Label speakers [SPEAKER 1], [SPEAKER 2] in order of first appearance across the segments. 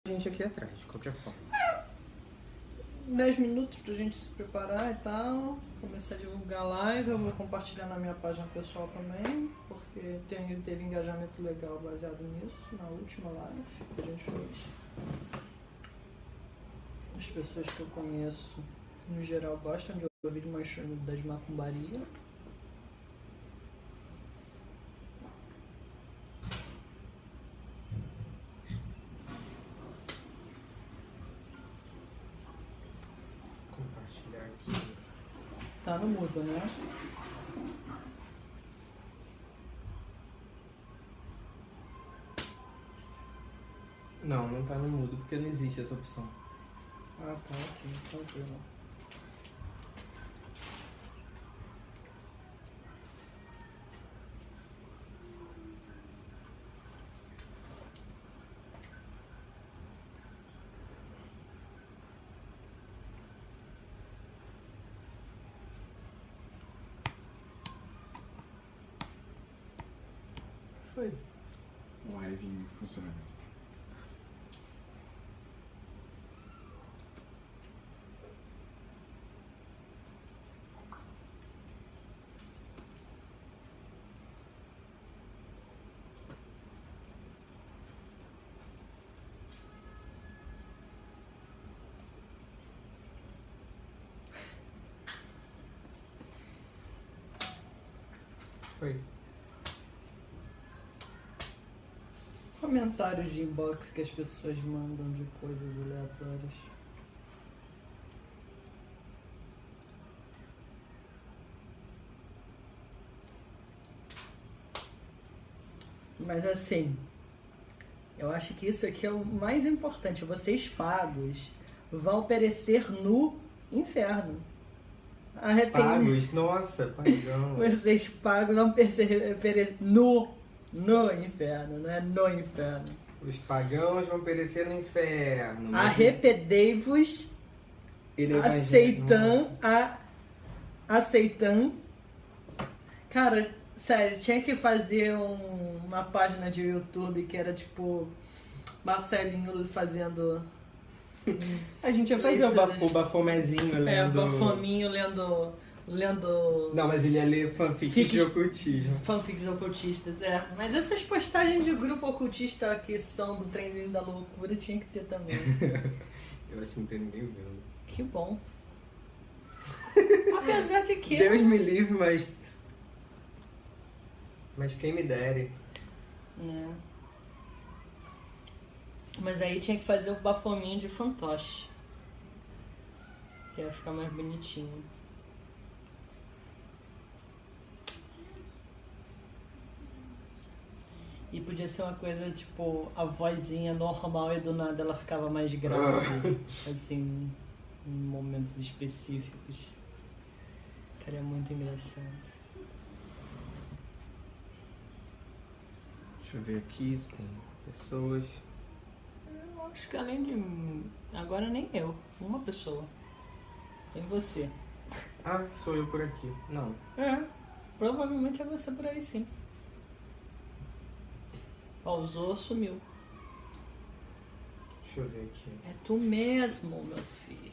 [SPEAKER 1] gente aqui atrás, de qualquer forma.
[SPEAKER 2] 10 minutos pra gente se preparar e tal. Começar a divulgar a live. Eu vou compartilhar na minha página pessoal também, porque teve engajamento legal baseado nisso, na última live que a gente fez. As pessoas que eu conheço, no geral, gostam de ouvir mais das macumbaria.
[SPEAKER 1] Compartilhar aqui.
[SPEAKER 2] Tá no mudo, né?
[SPEAKER 1] Não, não tá no mudo, porque não existe essa opção.
[SPEAKER 2] Ah, tá, ok, tranquilo. Foi.
[SPEAKER 3] Live em funcionamento.
[SPEAKER 1] Foi.
[SPEAKER 2] Comentários de inbox que as pessoas mandam de coisas aleatórias. Mas assim, eu acho que isso aqui é o mais importante. Vocês pagos vão perecer no inferno.
[SPEAKER 1] Pagos? Nossa, pagão.
[SPEAKER 2] Vocês pagos vão perecer no inferno, não é no inferno.
[SPEAKER 1] Os pagãos vão perecer no inferno. mas-
[SPEAKER 2] Arrependei-vos,
[SPEAKER 1] Ele é evangélico.
[SPEAKER 2] aceitam. Cara, sério, tinha que fazer uma página de YouTube que era tipo Marcelinho fazendo.
[SPEAKER 1] A gente ia fazer
[SPEAKER 2] Leituras.
[SPEAKER 1] o bafomezinho lendo...
[SPEAKER 2] Bafominho lendo
[SPEAKER 1] Não, mas ele ia ler fanfics de
[SPEAKER 2] Fics-
[SPEAKER 1] ocultismo.
[SPEAKER 2] fanfics ocultistas, é. Mas essas postagens de grupo ocultista que são do trenzinho da loucura tinha que ter também.
[SPEAKER 1] Eu acho que não tem ninguém vendo.
[SPEAKER 2] Que bom. Apesar de que.
[SPEAKER 1] Deus me livre, mas... Mas quem me dere.
[SPEAKER 2] É. Mas aí tinha que fazer o bafominho de fantoche. Que ia ficar mais bonitinho. E podia ser uma coisa tipo a vozinha normal e do nada ela ficava mais grave. Assim, em momentos específicos. Cara, é muito engraçado.
[SPEAKER 1] Deixa eu ver aqui se tem pessoas.
[SPEAKER 2] Eu acho que além de. Agora nem eu. Uma pessoa. Tem você.
[SPEAKER 1] Ah, sou eu por aqui. Não.
[SPEAKER 2] É. Provavelmente é você por aí sim. Pausou, sumiu.
[SPEAKER 1] Deixa eu ver aqui.
[SPEAKER 2] É tu mesmo, meu filho.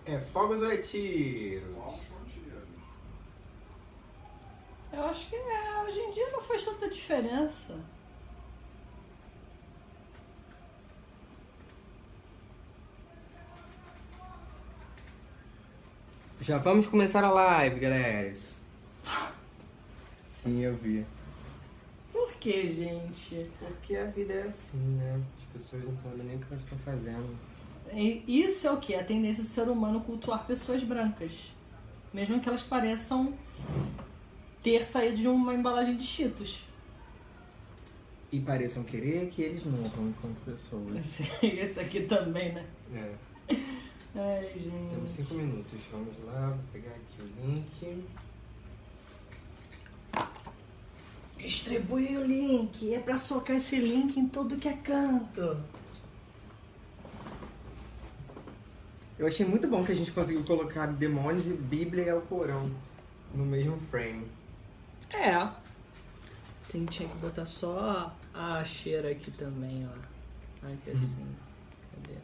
[SPEAKER 1] É fogos ou é tiro?
[SPEAKER 2] Eu acho que hoje em dia não faz tanta diferença.
[SPEAKER 1] Já vamos começar a live, galera. Sim, eu vi.
[SPEAKER 2] Por que, gente?
[SPEAKER 1] Porque a vida é assim, né? As pessoas não sabem nem o que elas estão fazendo.
[SPEAKER 2] Isso é o que? A tendência do ser humano cultuar pessoas brancas. Mesmo que elas pareçam ter saído de uma embalagem de Cheetos.
[SPEAKER 1] E pareçam querer que eles morram enquanto pessoas.
[SPEAKER 2] Esse aqui também, né?
[SPEAKER 1] É.
[SPEAKER 2] Ai, gente.
[SPEAKER 1] Temos 5 minutos. Vamos lá, vou pegar aqui o link.
[SPEAKER 2] Distribui o link. É pra socar esse link em tudo que é canto.
[SPEAKER 1] Eu achei muito bom que a gente conseguiu colocar demônios e Bíblia e Alcorão no mesmo frame.
[SPEAKER 2] É. Tinha que botar só a cheira aqui também, ó. Aqui assim. Cadê?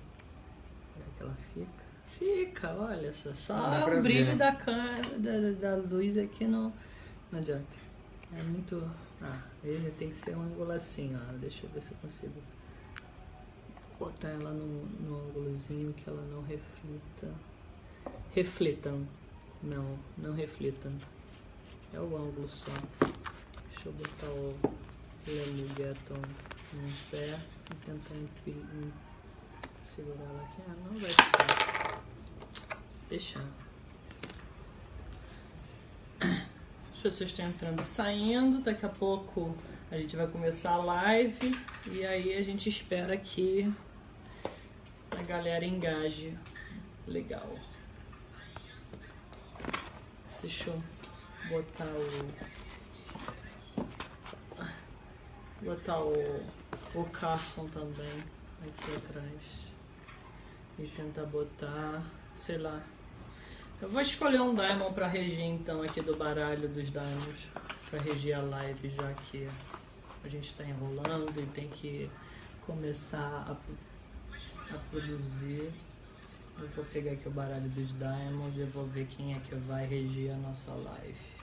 [SPEAKER 2] Será que ela fica? Fica, olha só.
[SPEAKER 1] Dá
[SPEAKER 2] Só
[SPEAKER 1] pra
[SPEAKER 2] o brilho
[SPEAKER 1] ver.
[SPEAKER 2] da luz aqui não adianta. É muito... ele tem que ser um ângulo assim, ó. Deixa eu ver se eu consigo botar ela no ângulozinho que ela não reflita. Reflitam. Não reflitam. É o ângulo só. Deixa eu botar o Lemugeton no pé e tentar segurar ela aqui. Não vai ficar. Deixa. As pessoas estão entrando e saindo. Daqui a pouco a gente vai começar a live. E aí a gente espera que a galera engaje. Legal. Deixa eu botar o Carson também aqui atrás. E tentar botar, sei lá. Eu vou escolher um Daimon pra reger então aqui do baralho dos Daimons. Pra reger a live, já que a gente tá enrolando e tem que começar a produzir. Eu vou pegar aqui o baralho dos Daimons e eu vou ver quem é que vai reger a nossa live.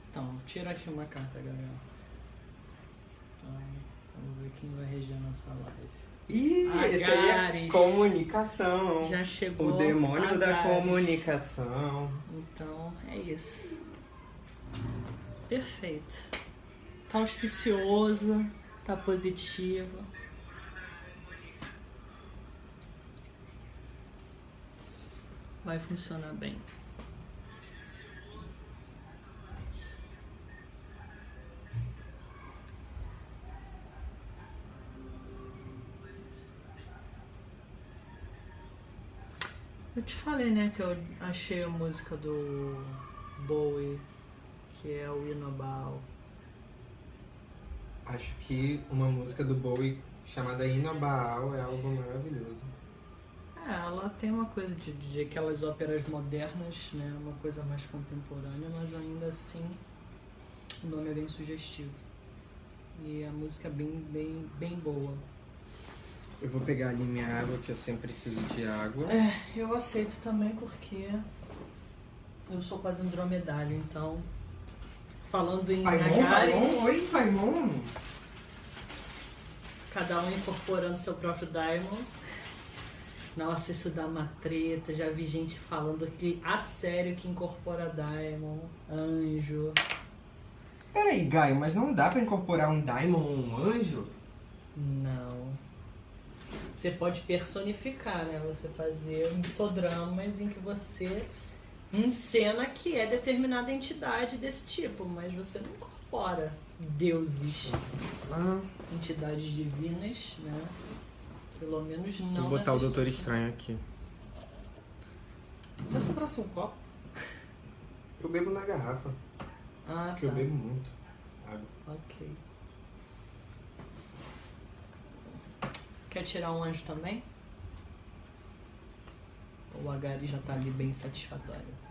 [SPEAKER 2] Então, tira aqui uma carta, Gabriel. Então, vamos ver quem vai reger a nossa live.
[SPEAKER 1] Ih, esse aí é
[SPEAKER 2] Agares.
[SPEAKER 1] comunicação.
[SPEAKER 2] Já chegou
[SPEAKER 1] O demônio da
[SPEAKER 2] Agares.
[SPEAKER 1] comunicação.
[SPEAKER 2] Então, é isso. Perfeito. Tá auspicioso, tá positivo. Vai funcionar bem. Eu te falei, né, que eu achei a música do Bowie, que é o Inobal.
[SPEAKER 1] Acho que uma música do Bowie chamada Inobaal é algo maravilhoso.
[SPEAKER 2] Ela tem uma coisa de aquelas óperas modernas, né, uma coisa mais contemporânea, mas ainda assim o nome é bem sugestivo. E a música é bem boa.
[SPEAKER 1] Eu vou pegar ali minha água, que eu sempre preciso de água.
[SPEAKER 2] Eu aceito também porque eu sou quase um dromedário, então... Falando em Agares,
[SPEAKER 1] Oi, Paimon.
[SPEAKER 2] cada um incorporando seu próprio Daimon. Nossa, isso dá uma treta. Já vi gente falando que a sério que incorpora Daimon, anjo.
[SPEAKER 1] Peraí, Gaio, mas não dá pra incorporar um Daimon ou um anjo?
[SPEAKER 2] Não. Você pode personificar, né? Você fazer mitodramas em que você encena que é determinada entidade desse tipo, mas você não incorpora deuses, entidades divinas, né? Pelo menos não.
[SPEAKER 1] Vou botar o
[SPEAKER 2] nessa
[SPEAKER 1] Doutor
[SPEAKER 2] situação.
[SPEAKER 1] Estranho aqui.
[SPEAKER 2] Se eu sobrasse um copo?
[SPEAKER 1] Eu bebo na garrafa, porque eu bebo muito água.
[SPEAKER 2] Ok. Quer tirar um anjo também? Ou o Agares já tá ali bem satisfatório?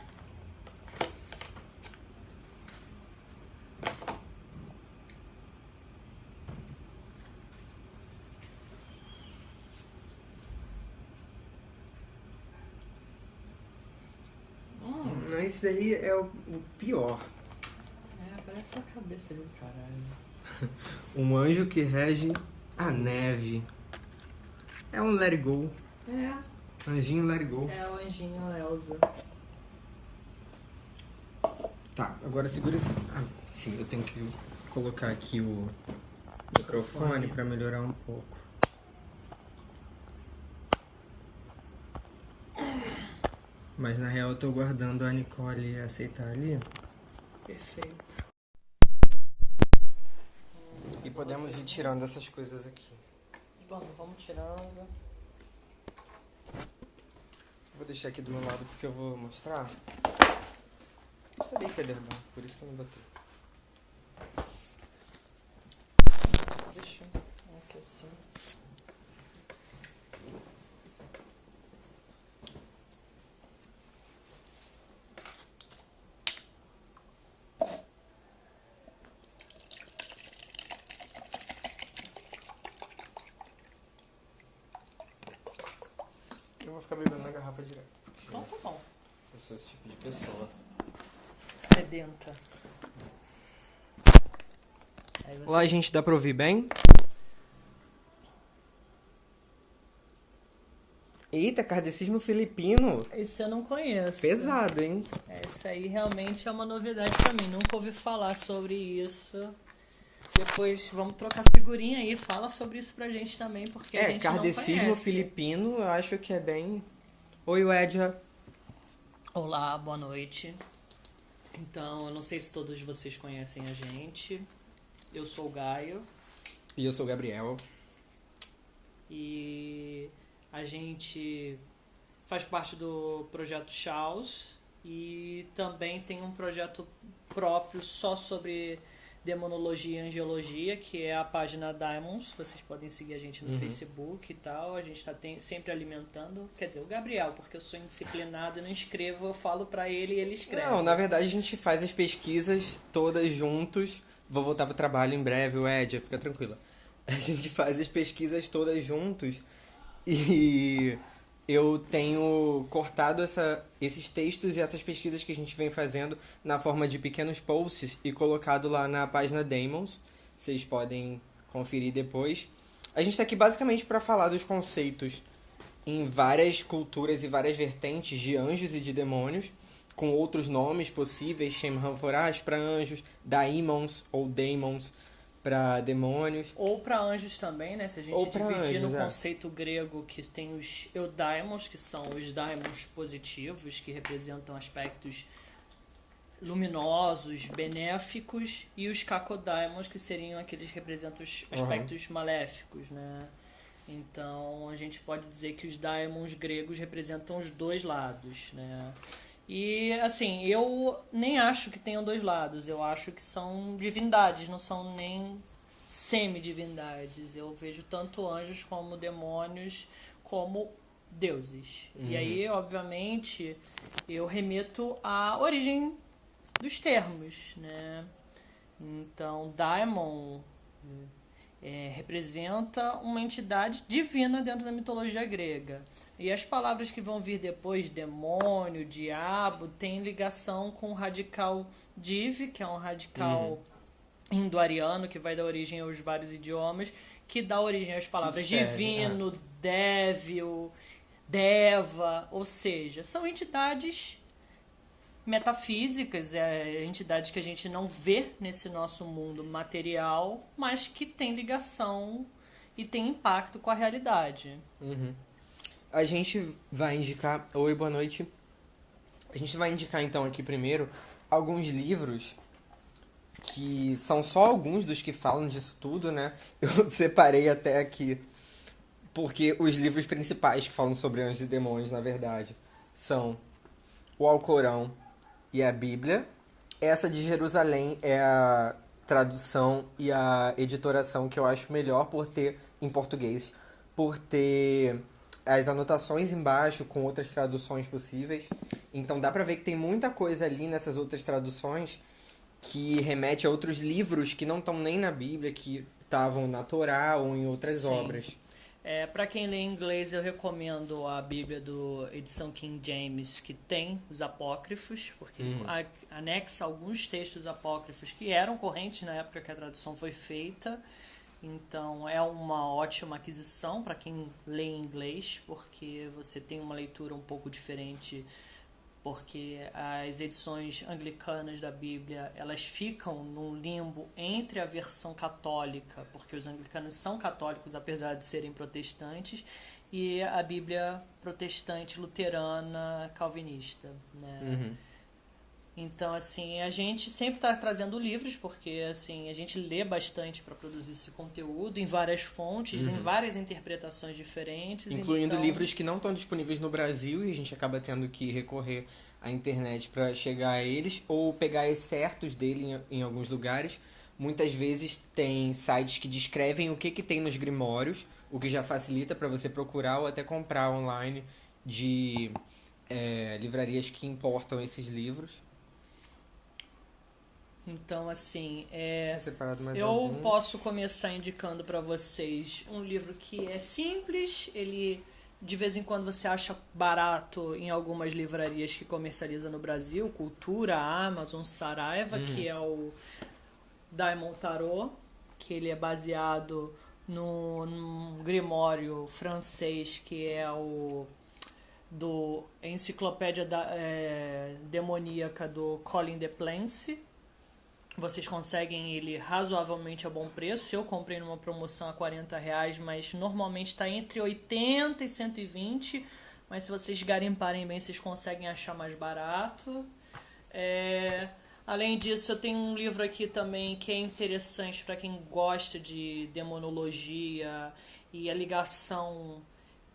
[SPEAKER 1] Esse daí é o pior.
[SPEAKER 2] Parece a cabeça do caralho.
[SPEAKER 1] Um anjo que rege a neve. É um let it go. Anjinho let it go.
[SPEAKER 2] É o anjinho Elsa.
[SPEAKER 1] Tá, agora segura esse... sim, eu tenho que colocar aqui o microfone pra melhorar um pouco. Mas na real eu tô guardando a Nicole aceitar ali.
[SPEAKER 2] Perfeito.
[SPEAKER 1] E podemos ir tirando essas coisas aqui.
[SPEAKER 2] Vamos tirando.
[SPEAKER 1] Vou deixar aqui do meu lado porque eu vou mostrar. Eu sabia que ia derrubar, por isso que eu não botei.
[SPEAKER 2] Deixa. aqui assim.
[SPEAKER 1] Eu vou ficar bebendo na garrafa direto. Porque
[SPEAKER 2] Então tá bom.
[SPEAKER 1] eu sou esse tipo de pessoa.
[SPEAKER 2] Sedenta. Aí você...
[SPEAKER 1] Olá, gente, dá pra ouvir bem? Eita, kardecismo filipino.
[SPEAKER 2] Esse eu não conheço.
[SPEAKER 1] Pesado, hein?
[SPEAKER 2] Esse aí realmente é uma novidade pra mim. Nunca ouvi falar sobre isso. Depois vamos trocar figurinha aí. Fala sobre isso pra gente também, porque a gente não
[SPEAKER 1] kardecismo
[SPEAKER 2] conhece.
[SPEAKER 1] filipino, eu acho que é bem... Oi, Wedja.
[SPEAKER 2] Olá, boa noite. Então, eu não sei se todos vocês conhecem a gente. Eu sou o Gaio.
[SPEAKER 1] E eu sou o Gabriel.
[SPEAKER 2] E a gente faz parte do projeto Chaos. E também tem um projeto próprio só sobre demonologia e angiologia, que é a página Diamonds. Vocês podem seguir a gente no Facebook e tal. A gente está sempre alimentando. Quer dizer, o Gabriel, porque eu sou indisciplinado e não escrevo, eu falo para ele e ele escreve.
[SPEAKER 1] Não, na verdade a gente faz as pesquisas todas juntos. Vou voltar pro trabalho em breve, o Edja, fica tranquila. A gente faz as pesquisas todas juntos e eu tenho cortado esses textos e essas pesquisas que a gente vem fazendo na forma de pequenos posts e colocado lá na página Demons. Vocês podem conferir depois. A gente está aqui basicamente para falar dos conceitos em várias culturas e várias vertentes de anjos e de demônios, com outros nomes possíveis, Shemhanforás para anjos, Daimons ou Daemons para demônios.
[SPEAKER 2] Ou para anjos também, né? Se a gente
[SPEAKER 1] Ou pra
[SPEAKER 2] dividir
[SPEAKER 1] anjos,
[SPEAKER 2] no
[SPEAKER 1] é.
[SPEAKER 2] conceito grego, que tem os eudaimons, que são os daimons positivos, que representam aspectos luminosos, benéficos, e os kakodaimons, que seriam aqueles que representam os aspectos maléficos, né? Então, a gente pode dizer que os daimons gregos representam os dois lados, né? E, assim, eu nem acho que tenham dois lados. Eu acho que são divindades, não são nem semi-divindades. Eu vejo tanto anjos como demônios como deuses. E aí, obviamente, eu remeto à origem dos termos, né? Então, daimon representa uma entidade divina dentro da mitologia grega. E as palavras que vão vir depois, demônio, diabo, têm ligação com o radical div, que é um radical indo-ariano, que vai dar origem aos vários idiomas, que dá origem às palavras divino, dévil, deva, ou seja, são entidades metafísicas, entidades que a gente não vê nesse nosso mundo material, mas que tem ligação e tem impacto com a realidade.
[SPEAKER 1] A gente vai indicar... Oi, boa noite. A gente vai indicar, então, aqui primeiro, alguns livros que são só alguns dos que falam disso tudo, né? Eu separei até aqui, porque os livros principais que falam sobre anjos e demônios, na verdade, são o Alcorão e a Bíblia. Essa de Jerusalém é a tradução e a editoração que eu acho melhor por ter, em português, por ter as anotações embaixo com outras traduções possíveis. Então dá pra ver que tem muita coisa ali nessas outras traduções que remete a outros livros que não estão nem na Bíblia, que estavam na Torá ou em outras obras.
[SPEAKER 2] Para quem lê inglês, eu recomendo a Bíblia do edição King James, que tem os apócrifos, porque anexa alguns textos apócrifos que eram correntes na época que a tradução foi feita. Então é uma ótima aquisição para quem lê em inglês, porque você tem uma leitura um pouco diferente, porque as edições anglicanas da Bíblia, elas ficam num limbo entre a versão católica, porque os anglicanos são católicos apesar de serem protestantes, e a Bíblia protestante, luterana, calvinista, né? Então, assim, a gente sempre está trazendo livros, porque, assim, a gente lê bastante para produzir esse conteúdo em várias fontes, em várias interpretações diferentes.
[SPEAKER 1] Incluindo livros que não estão disponíveis no Brasil e a gente acaba tendo que recorrer à internet para chegar a eles, ou pegar excertos dele em alguns lugares. muitas vezes tem sites que descrevem o que tem nos grimórios, o que já facilita para você procurar ou até comprar online de livrarias que importam esses livros.
[SPEAKER 4] Então, assim,
[SPEAKER 1] Separado mais
[SPEAKER 4] eu
[SPEAKER 1] algum.
[SPEAKER 4] posso começar indicando para vocês um livro que é simples, ele de vez em quando você acha barato em algumas livrarias que comercializa no Brasil, Cultura, Amazon, Saraiva, que é o Diamond Tarot, que ele é baseado num grimório francês que é o do Enciclopédia Demoníaca do Colin de Plance. Vocês conseguem ele razoavelmente a bom preço. Eu comprei numa promoção a R$40, mas normalmente está entre 80 e 120. Mas se vocês garimparem bem, vocês conseguem achar mais barato. Além disso, eu tenho um livro aqui também que é interessante para quem gosta de demonologia e a ligação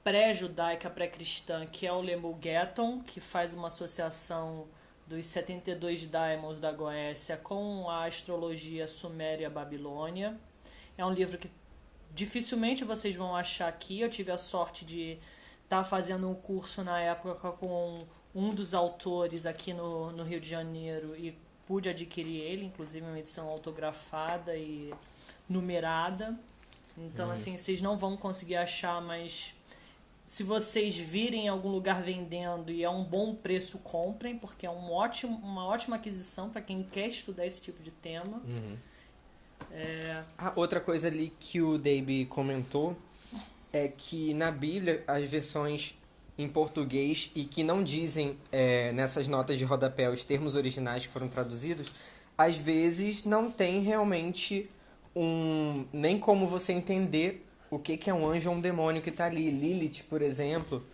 [SPEAKER 4] pré-judaica, pré-cristã, que é o Lemugeton, que faz uma associação dos 72 Daimons da Goécia com a astrologia suméria babilônia. É um livro que dificilmente vocês vão achar aqui. Eu tive a sorte de estar fazendo um curso na época com um dos autores aqui no Rio de Janeiro e pude adquirir ele, inclusive uma edição autografada e numerada. Então, assim, vocês não vão conseguir achar, mas se vocês virem em algum lugar vendendo e é um bom preço, comprem, porque é uma ótima aquisição para quem quer estudar esse tipo de tema.
[SPEAKER 1] Outra coisa ali que o Davey comentou é que na Bíblia as versões em português e que não dizem nessas notas de rodapé os termos originais que foram traduzidos, às vezes não tem realmente nem como você entender o que é um anjo ou um demônio que está ali. Lilith, por exemplo,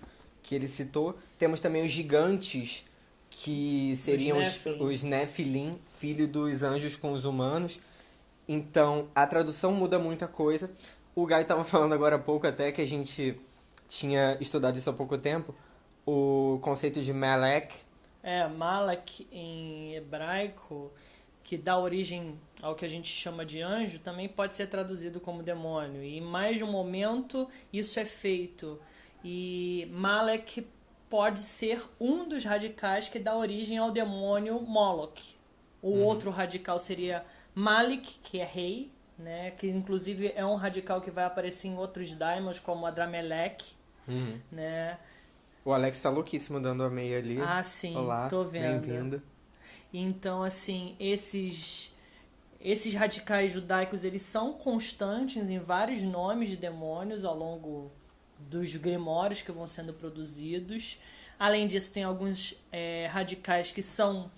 [SPEAKER 1] que ele citou. Temos também os gigantes, que seriam os Nephilim, filho dos anjos com os humanos. Então, a tradução muda muita coisa. O Guy estava falando agora há pouco até que a gente tinha estudado isso há pouco tempo, o conceito de Malek.
[SPEAKER 4] Malek em hebraico, que dá origem ao que a gente chama de anjo, também pode ser traduzido como demônio. E em mais de um momento isso é feito. E Malek pode ser um dos radicais que dá origem ao demônio Moloch. O outro radical seria Malik, que é rei, né? Que inclusive é um radical que vai aparecer em outros daimons, como Adramelech, né?
[SPEAKER 1] O Alex tá louquíssimo dando a meia ali.
[SPEAKER 4] Sim,
[SPEAKER 1] olá,
[SPEAKER 4] tô vendo.
[SPEAKER 1] Bem-vindo.
[SPEAKER 4] Então, assim, esses radicais judaicos, eles são constantes em vários nomes de demônios ao longo dos grimórios que vão sendo produzidos. Além disso, tem alguns radicais que são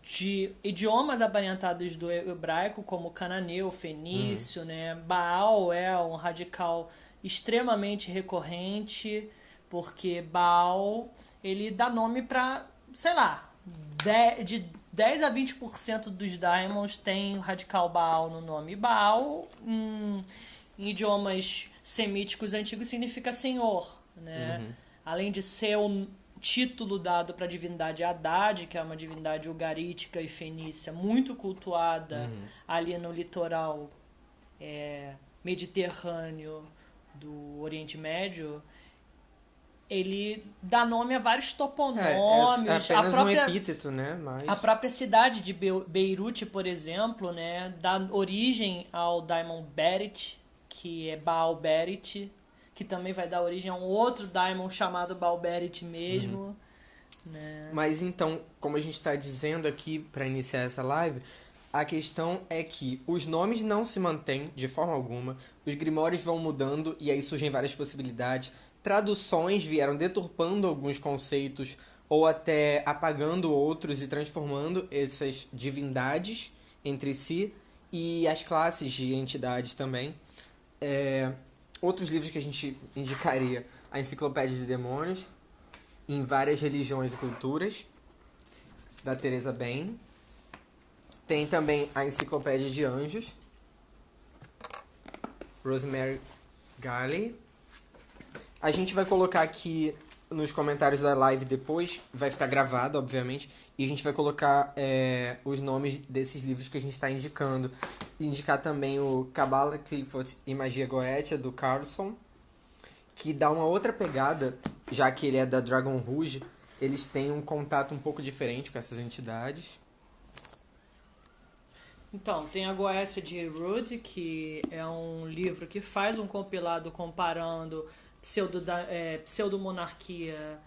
[SPEAKER 4] de idiomas aparentados do hebraico, como cananeu, fenício, né? Baal é um radical extremamente recorrente, porque Baal, ele dá nome para, sei lá, de 10 a 20% dos daimons tem o radical Baal no nome. Baal, em idiomas semíticos antigos, significa senhor, né? Além de ser o título dado para a divindade Haddad, que é uma divindade ugarítica e fenícia muito cultuada ali no litoral mediterrâneo do Oriente Médio, ele dá nome a vários toponômios.
[SPEAKER 1] É apenas um epíteto, né?
[SPEAKER 4] A própria cidade de Beirute, por exemplo, né, dá origem ao Daimon Berit, que é Baal Berit, que também vai dar origem a um outro Daimon chamado Baal Berit mesmo. Né?
[SPEAKER 1] Mas então, como a gente está dizendo aqui para iniciar essa live, a questão é que os nomes não se mantêm de forma alguma, os grimórios vão mudando e aí surgem várias possibilidades. Traduções vieram deturpando alguns conceitos ou até apagando outros e transformando essas divindades entre si e as classes de entidades também. Outros livros que a gente indicaria: a Enciclopédia de Demônios, em várias religiões e culturas, da Teresa Ben. Tem também a Enciclopédia de Anjos, Rosemary Galley. A gente vai colocar aqui nos comentários da live depois, vai ficar gravado, obviamente, e a gente vai colocar os nomes desses livros que a gente está indicando. Indicar também o Kabbalah, Clifford e Magia Goetia, do Carlson, que dá uma outra pegada, já que ele é da Dragon Rouge, eles têm um contato um pouco diferente com essas entidades.
[SPEAKER 4] Então, tem a Goécia de Rude, que é um livro que faz um compilado comparando pseudomonarquia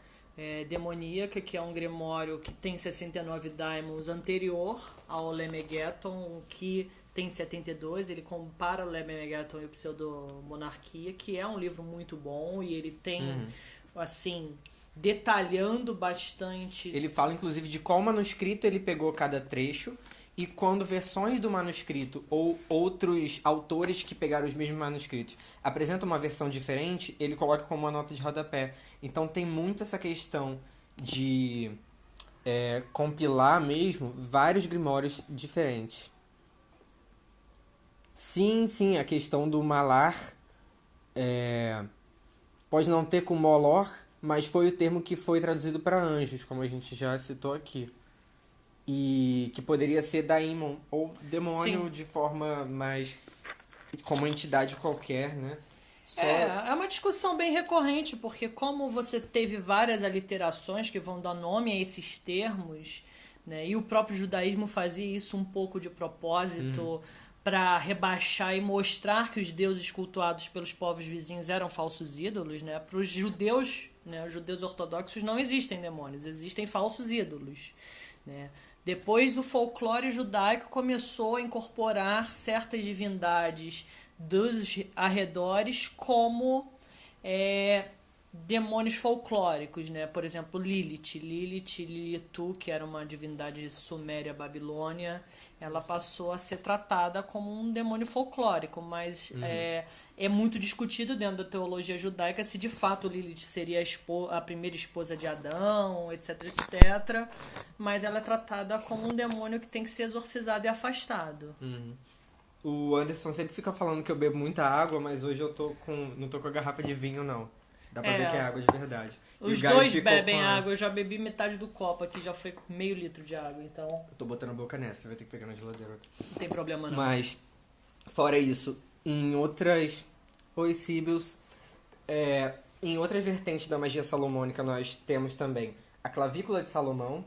[SPEAKER 4] demoníaca, que é um grimório que tem 69 daimons anterior ao Lemegeton, que tem 72. Ele compara o Lemegeton e o pseudomonarquia, que é um livro muito bom, e ele tem, assim, detalhando bastante.
[SPEAKER 1] Ele fala, inclusive, de qual manuscrito ele pegou cada trecho, e quando versões do manuscrito ou outros autores que pegaram os mesmos manuscritos apresentam uma versão diferente, ele coloca como uma nota de rodapé. Então tem muito essa questão de compilar mesmo vários grimórios diferentes. Sim, a questão do Malar pode não ter com Molor, mas foi o termo que foi traduzido para anjos, como a gente já citou aqui. E que poderia ser Daimon ou demônio. Sim. De forma mais como entidade qualquer, né?
[SPEAKER 4] É uma discussão bem recorrente, porque como você teve várias aliterações que vão dar nome a esses termos, né? E o próprio judaísmo fazia isso um pouco de propósito para rebaixar e mostrar que os deuses cultuados pelos povos vizinhos eram falsos ídolos, né? Para os judeus, né? Os judeus ortodoxos não existem demônios, existem falsos ídolos, né? Depois o folclore judaico começou a incorporar certas divindades dos arredores como demônios folclóricos, né? Por exemplo, Lilitu, que era uma divindade suméria babilônia, ela passou a ser tratada como um demônio folclórico, mas é muito discutido dentro da teologia judaica se de fato Lilith seria a primeira esposa de Adão, etc, etc. Mas ela é tratada como um demônio que tem que ser exorcizado e afastado.
[SPEAKER 1] O Anderson sempre fica falando que eu bebo muita água, mas hoje eu não tô com a garrafa de vinho, não. Dá pra ver que é água de verdade.
[SPEAKER 4] Os dois bebem água, eu já bebi metade do copo aqui, já foi meio litro de água, então...
[SPEAKER 1] Eu tô botando a boca nessa, você vai ter que pegar na geladeira.
[SPEAKER 4] Não tem problema não.
[SPEAKER 1] Mas, fora isso, em outras... Oi, Sibyls. Em outras vertentes da magia salomônica, nós temos também a clavícula de Salomão,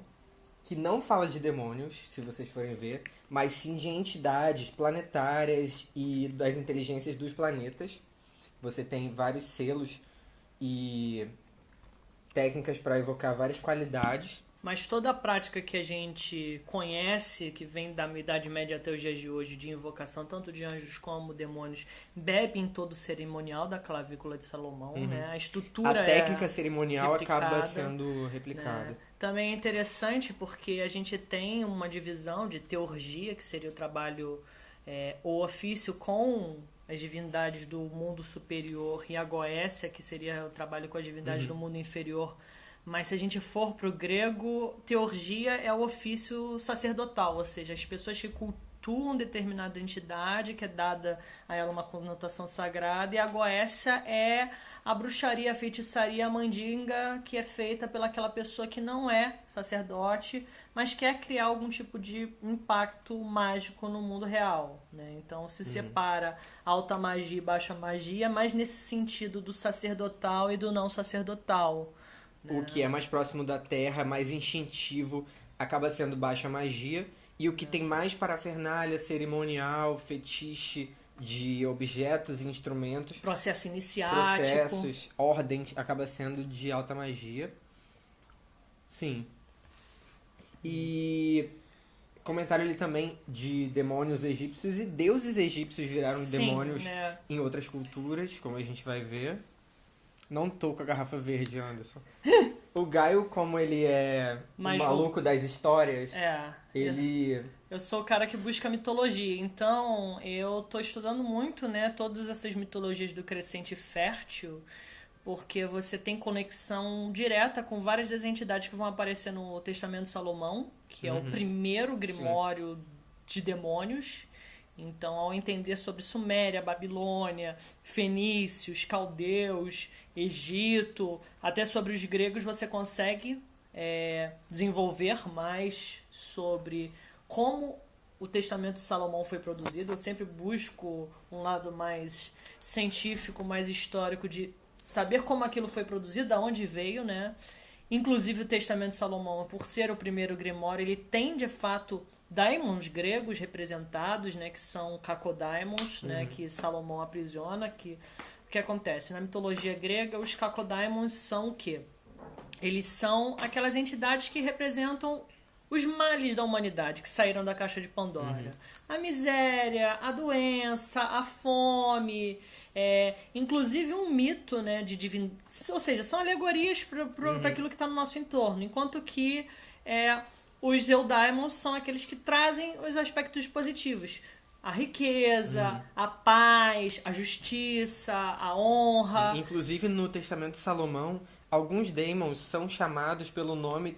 [SPEAKER 1] que não fala de demônios, se vocês forem ver, mas sim de entidades planetárias e das inteligências dos planetas. Você tem vários selos e técnicas para evocar várias qualidades.
[SPEAKER 4] Mas toda a prática que a gente conhece, que vem da Idade Média até os dias de hoje, de invocação tanto de anjos como demônios, bebe em todo o cerimonial da clavícula de Salomão, né? A estrutura
[SPEAKER 1] a técnica cerimonial
[SPEAKER 4] replicada,
[SPEAKER 1] acaba sendo replicada.
[SPEAKER 4] Né? Também é interessante porque a gente tem uma divisão de teurgia, que seria o trabalho, o ofício com as divindades do mundo superior, e a goécia, que seria o trabalho com as divindades do mundo inferior. Mas se a gente for para o grego, teurgia é o ofício sacerdotal, ou seja, as pessoas que cultuam determinada entidade, que é dada a ela uma conotação sagrada, e a goécia é a bruxaria, a feitiçaria, a mandinga, que é feita pelaquela pessoa que não é sacerdote, mas quer criar algum tipo de impacto mágico no mundo real, né? Então se separa alta magia e baixa magia, mas nesse sentido do sacerdotal e do não sacerdotal.
[SPEAKER 1] O que é mais próximo da terra, mais instintivo, acaba sendo baixa magia. E o que tem mais parafernália, cerimonial, fetiche de objetos e instrumentos,
[SPEAKER 4] processo iniciático,
[SPEAKER 1] processos, ordens, acaba sendo de alta magia. Sim. E comentário ali também de demônios egípcios, e deuses egípcios viraram demônios em outras culturas, como a gente vai ver. Não tô com a garrafa verde, Anderson. O Gaio, como ele é o maluco das histórias, ele...
[SPEAKER 4] Eu sou o cara que busca mitologia, então eu tô estudando muito, né, todas essas mitologias do crescente fértil, porque você tem conexão direta com várias das entidades que vão aparecer no Testamento de Salomão, que é o primeiro grimório de demônios, Então, ao entender sobre Suméria, Babilônia, fenícios, caldeus, Egito, até sobre os gregos, você consegue desenvolver mais sobre como o Testamento de Salomão foi produzido. Eu sempre busco um lado mais científico, mais histórico, de saber como aquilo foi produzido, de onde veio, né? Inclusive o Testamento de Salomão, por ser o primeiro grimório, ele tem de fato daimons gregos representados, né, que são cacodaimons, né, que Salomão aprisiona. O que acontece? Na mitologia grega, os cacodaimons são o quê? Eles são aquelas entidades que representam os males da humanidade que saíram da caixa de Pandora. A miséria, a doença, a fome, inclusive um mito, né, de divindade. Ou seja, são alegorias para aquilo que está no nosso entorno. Enquanto que os eudaimons são aqueles que trazem os aspectos positivos. A riqueza, a paz, a justiça, a honra.
[SPEAKER 1] Inclusive no Testamento de Salomão, alguns daemons são chamados pelo nome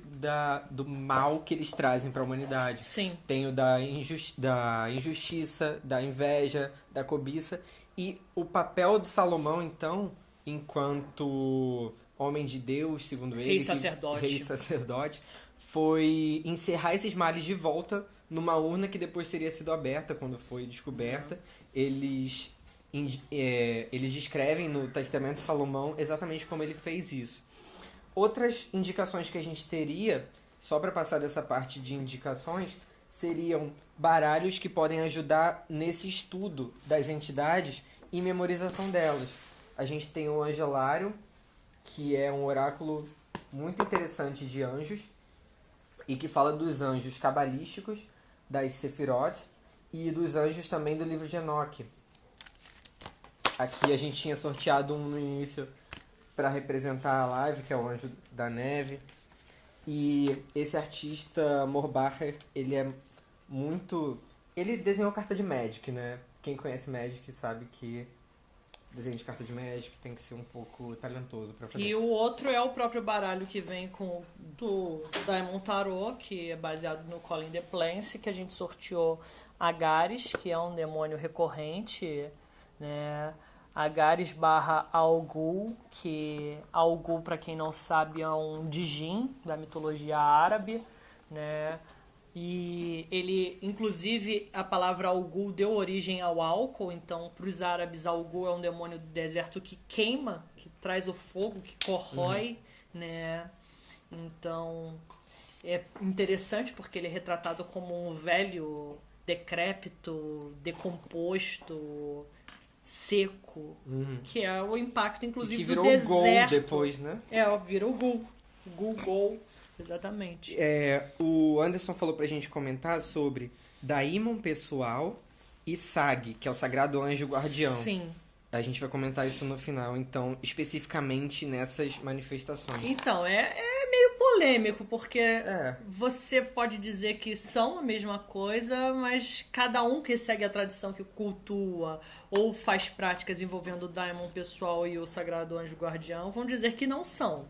[SPEAKER 1] do mal que eles trazem para a humanidade.
[SPEAKER 4] Sim.
[SPEAKER 1] Tem o da injustiça, da inveja, da cobiça. E o papel de Salomão, então, enquanto homem de Deus, segundo ele, rei e sacerdote, foi encerrar esses males de volta numa urna que depois teria sido aberta quando foi descoberta. Eles descrevem no Testamento de Salomão exatamente como ele fez isso. Outras indicações que a gente teria, só para passar dessa parte de indicações, seriam baralhos que podem ajudar nesse estudo das entidades e memorização delas. A gente tem o Angelário, que é um oráculo muito interessante de anjos e que fala dos anjos cabalísticos, das Sefirot e dos anjos também do livro de Enoque. Aqui a gente tinha sorteado um no início para representar a live, que é o Anjo da Neve. E esse artista, Morbacher, ele é muito... Ele desenhou carta de Magic, né? Quem conhece Magic sabe que desenho de carta de Magic tem que ser um pouco talentoso para fazer.
[SPEAKER 4] E o outro é o próprio baralho que vem com do Daemon Tarot, que é baseado no Colin de Plance, que a gente sorteou Agares, que é um demônio recorrente, né? Agares / Algul, que Algul, para quem não sabe, é um Djinn da mitologia árabe, né? E ele, inclusive, a palavra Algul deu origem ao álcool. Então, para os árabes, Algul é um demônio do deserto que queima, que traz o fogo, que corrói, né? Então, é interessante porque ele é retratado como um velho decrépito, decomposto, seco, que é o impacto, inclusive,
[SPEAKER 1] do
[SPEAKER 4] deserto.
[SPEAKER 1] Que virou Gol depois, né?
[SPEAKER 4] Virou Gul. Gul. Exatamente.
[SPEAKER 1] O Anderson falou pra gente comentar sobre Daimon pessoal e Sag, que é o Sagrado Anjo Guardião.
[SPEAKER 4] Sim.
[SPEAKER 1] A gente vai comentar isso no final, então, especificamente nessas manifestações.
[SPEAKER 4] Então, é meio polêmico, porque você pode dizer que são a mesma coisa, mas cada um que segue a tradição, que cultua ou faz práticas envolvendo o Daimon pessoal e o Sagrado Anjo Guardião, vão dizer que não são.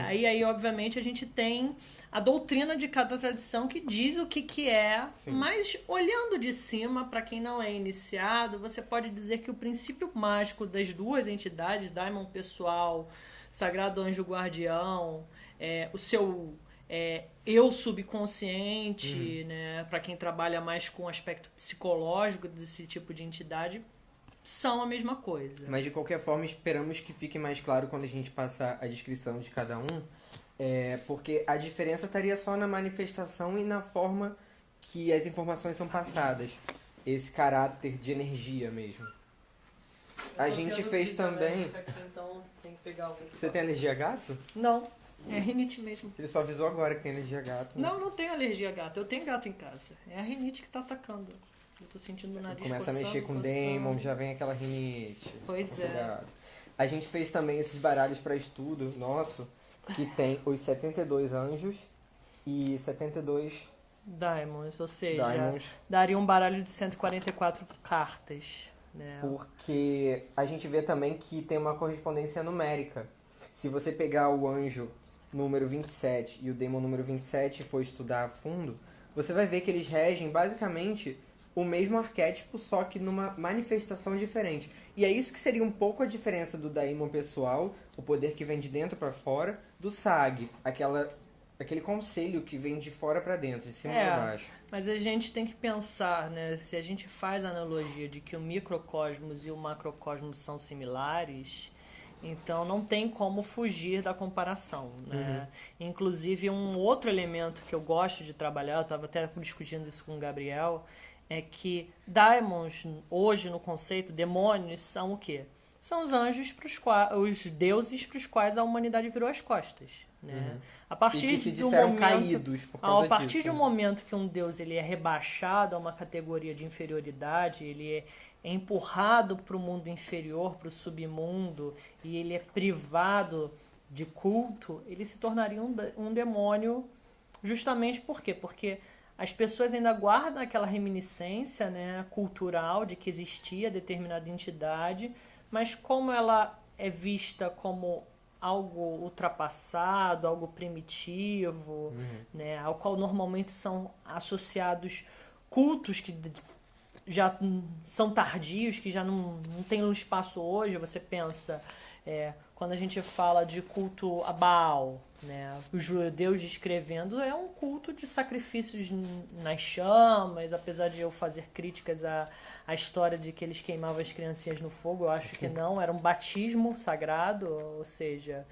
[SPEAKER 4] Aí, obviamente, a gente tem a doutrina de cada tradição que diz o que é. Sim. Mas, olhando de cima, para quem não é iniciado, você pode dizer que o princípio mágico das duas entidades, Daimon pessoal, Sagrado Anjo Guardião, o seu eu subconsciente, né, para quem trabalha mais com o aspecto psicológico desse tipo de entidade, são a mesma coisa.
[SPEAKER 1] Mas, de qualquer forma, esperamos que fique mais claro quando a gente passar a descrição de cada um, porque a diferença estaria só na manifestação e na forma que as informações são passadas. Esse caráter de energia mesmo. A gente fez também...
[SPEAKER 4] Aqui, então tem que pegar alguém.
[SPEAKER 1] Você tem alergia a gato?
[SPEAKER 4] Não, é rinite mesmo.
[SPEAKER 1] Ele só avisou agora que tem alergia a gato. Né?
[SPEAKER 4] Não tenho alergia a gato. Eu tenho gato em casa. É a rinite que tá atacando. Eu tô sentindo o nariz
[SPEAKER 1] começa a mexer com Daemon, já vem aquela rinite.
[SPEAKER 4] Pois é.
[SPEAKER 1] A gente fez também esses baralhos para estudo nosso, que tem os 72 anjos e 72
[SPEAKER 4] Daimons, ou seja, daria um baralho de 144 cartas. Né?
[SPEAKER 1] Porque a gente vê também que tem uma correspondência numérica. Se você pegar o anjo número 27 e o Daemon número 27 e for estudar a fundo, você vai ver que eles regem basicamente o mesmo arquétipo, só que numa manifestação diferente. E é isso que seria um pouco a diferença do daimon pessoal, o poder que vem de dentro para fora, do sag, aquele conselho que vem de fora para dentro, de cima para baixo.
[SPEAKER 4] Mas a gente tem que pensar, né? Se a gente faz a analogia de que o microcosmos e o macrocosmos são similares, então não tem como fugir da comparação, né? Inclusive, um outro elemento que eu gosto de trabalhar, eu estava até discutindo isso com o Gabriel, é que daimons, hoje no conceito, demônios são o quê? São os anjos, os deuses para os quais a humanidade virou as costas, né? A partir
[SPEAKER 1] E que se
[SPEAKER 4] de um
[SPEAKER 1] disseram
[SPEAKER 4] momento,
[SPEAKER 1] caídos por causa
[SPEAKER 4] a partir
[SPEAKER 1] disso,
[SPEAKER 4] de um
[SPEAKER 1] né?
[SPEAKER 4] momento que um deus ele é rebaixado a uma categoria de inferioridade, ele é empurrado para o mundo inferior, para o submundo, e ele é privado de culto, ele se tornaria um demônio justamente por quê? Porque as pessoas ainda guardam aquela reminiscência, né, cultural de que existia determinada entidade, mas como ela é vista como algo ultrapassado, algo primitivo, né, ao qual normalmente são associados cultos que já são tardios, que já não tem um espaço hoje. Você pensa, quando a gente fala de culto a Baal, né, os judeus descrevendo, é um culto de sacrifícios nas chamas, apesar de eu fazer críticas à história de que eles queimavam as criancinhas no fogo, eu acho que não, era um batismo sagrado, ou seja,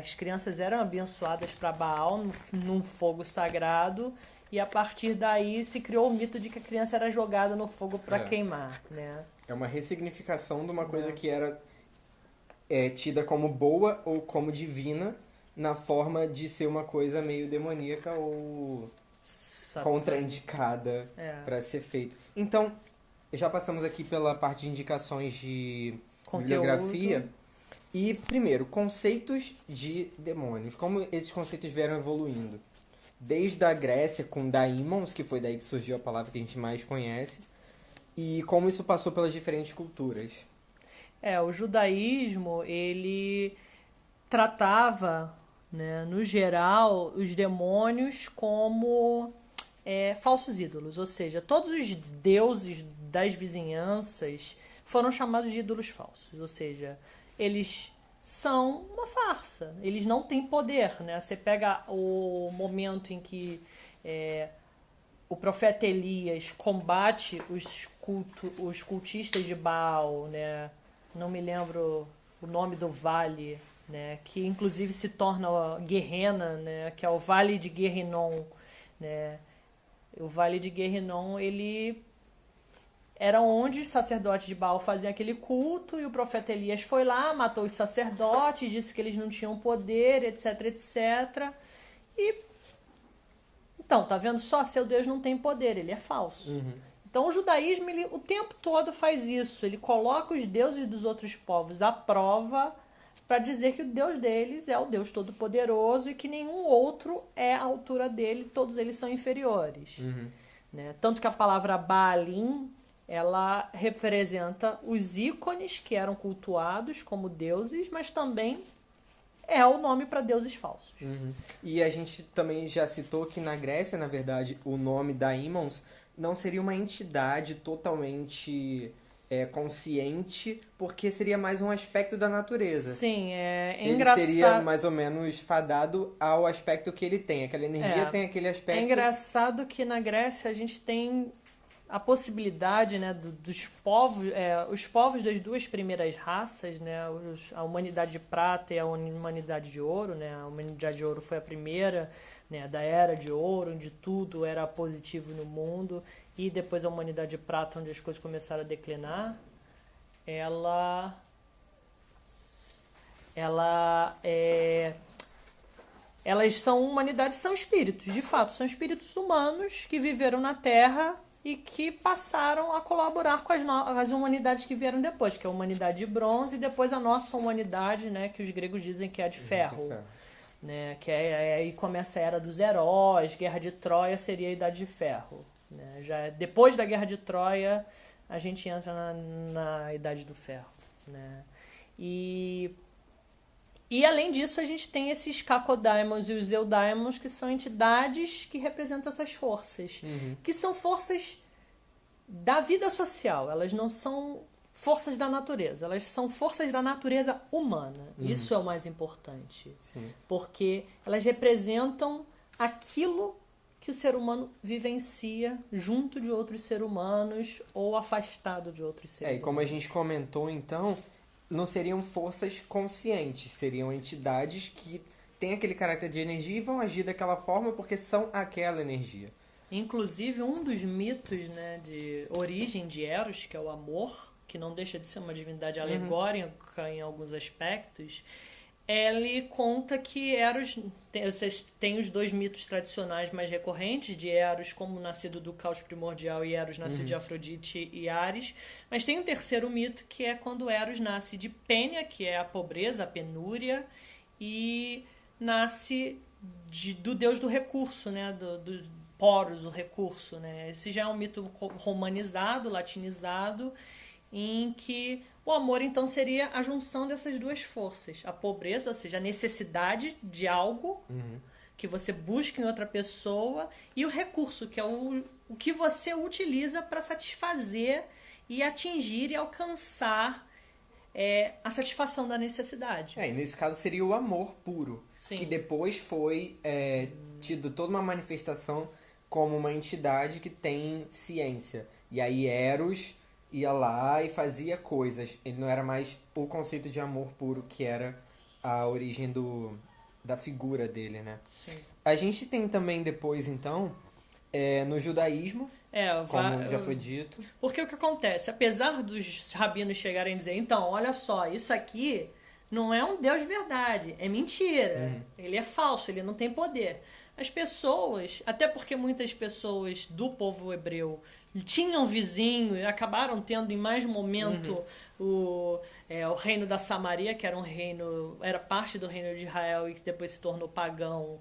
[SPEAKER 4] as crianças eram abençoadas para Baal num fogo sagrado, e a partir daí se criou o mito de que a criança era jogada no fogo para queimar, né?
[SPEAKER 1] É uma ressignificação de uma coisa que era tida como boa ou como divina, na forma de ser uma coisa meio demoníaca ou contraindicada para ser feito. Então, já passamos aqui pela parte de indicações de bibliografia. E, primeiro, conceitos de demônios. Como esses conceitos vieram evoluindo. Desde a Grécia, com daimons, que foi daí que surgiu a palavra que a gente mais conhece. E como isso passou pelas diferentes culturas.
[SPEAKER 4] O judaísmo, ele tratava, né, no geral, os demônios como falsos ídolos. Ou seja, todos os deuses das vizinhanças foram chamados de ídolos falsos. Ou seja, eles são uma farsa. Eles não têm poder, né? Você pega o momento em que o profeta Elias combate os cultistas de Baal, né? Não me lembro o nome do vale, né? Que inclusive se torna Guerrena, né? Que é o Vale de Guerrinom, né? O Vale de Guerrinom, ele era onde os sacerdotes de Baal faziam aquele culto, e o profeta Elias foi lá, matou os sacerdotes, disse que eles não tinham poder, etc, etc. E então, tá vendo só? Seu Deus não tem poder, ele é falso. Então o judaísmo, ele o tempo todo faz isso. Ele coloca os deuses dos outros povos à prova para dizer que o Deus deles é o Deus Todo-Poderoso e que nenhum outro é à altura dele, todos eles são inferiores. Né? Tanto que a palavra Baalim, ela representa os ícones que eram cultuados como deuses, mas também é o nome para deuses falsos.
[SPEAKER 1] E a gente também já citou que na Grécia, na verdade, o nome daimons não seria uma entidade totalmente consciente, porque seria mais um aspecto da natureza.
[SPEAKER 4] Sim,
[SPEAKER 1] ele
[SPEAKER 4] engraçado.
[SPEAKER 1] seria mais ou menos fadado ao aspecto que ele tem. Aquela energia tem aquele aspecto.
[SPEAKER 4] É engraçado que na Grécia a gente tem a possibilidade, né, dos povos, os povos das duas primeiras raças, né, a humanidade de prata e a humanidade de ouro, né, a humanidade de ouro foi a primeira, né, da era de ouro, onde tudo era positivo no mundo, e depois a humanidade de prata, onde as coisas começaram a declinar, elas são humanidades, são espíritos, de fato, são espíritos humanos que viveram na Terra e que passaram a colaborar com as humanidades que vieram depois, que é a humanidade de bronze e depois a nossa humanidade, né, que os gregos dizem que é a de ferro. Né, que aí começa a Era dos Heróis, Guerra de Troia seria a Idade de Ferro. Né? Já depois da Guerra de Troia, a gente entra na Idade do Ferro. Né? E além disso, a gente tem esses Cacoddaimons e os Eudaimons, que são entidades que representam essas forças. Que são forças da vida social. Elas não são forças da natureza, elas são forças da natureza humana. Isso é o mais importante.
[SPEAKER 1] Sim.
[SPEAKER 4] Porque elas representam aquilo que o ser humano vivencia junto de outros seres humanos ou afastado de outros seres
[SPEAKER 1] E como a
[SPEAKER 4] humanos.
[SPEAKER 1] gente comentou, então, não seriam forças conscientes, seriam entidades que têm aquele caráter de energia e vão agir daquela forma porque são aquela energia.
[SPEAKER 4] Inclusive, um dos mitos, né, de origem de Eros, que é o amor, que não deixa de ser uma divindade alegórica em alguns aspectos, ele conta que Eros, vocês têm os dois mitos tradicionais mais recorrentes, de Eros como nascido do caos primordial e Eros nascido de Afrodite e Ares, mas tem um terceiro mito que é quando Eros nasce de Pênia, que é a pobreza, a penúria, e nasce do deus do recurso, né, do Poros, o recurso, né? Esse já é um mito romanizado, latinizado, em que o amor, então, seria a junção dessas duas forças. A pobreza, ou seja, a necessidade de algo que você busca em outra pessoa, e o recurso, que é o que você utiliza para satisfazer e atingir e alcançar a satisfação da necessidade.
[SPEAKER 1] E nesse caso seria o amor puro,
[SPEAKER 4] Sim.
[SPEAKER 1] que depois foi tido toda uma manifestação como uma entidade que tem ciência. E aí Eros ia lá e fazia coisas. Ele não era mais o conceito de amor puro, que era a origem da figura dele, né?
[SPEAKER 4] Sim.
[SPEAKER 1] A gente tem também depois, então, no judaísmo, como já foi dito.
[SPEAKER 4] Porque o que acontece? Apesar dos rabinos chegarem a dizer, então, olha só, isso aqui não é um Deus de verdade, é mentira. Ele é falso, ele não tem poder. As pessoas, até porque muitas pessoas do povo hebreu tinham vizinho e acabaram tendo em mais um momento o reino da Samaria, que era parte do reino de Israel e que depois se tornou pagão.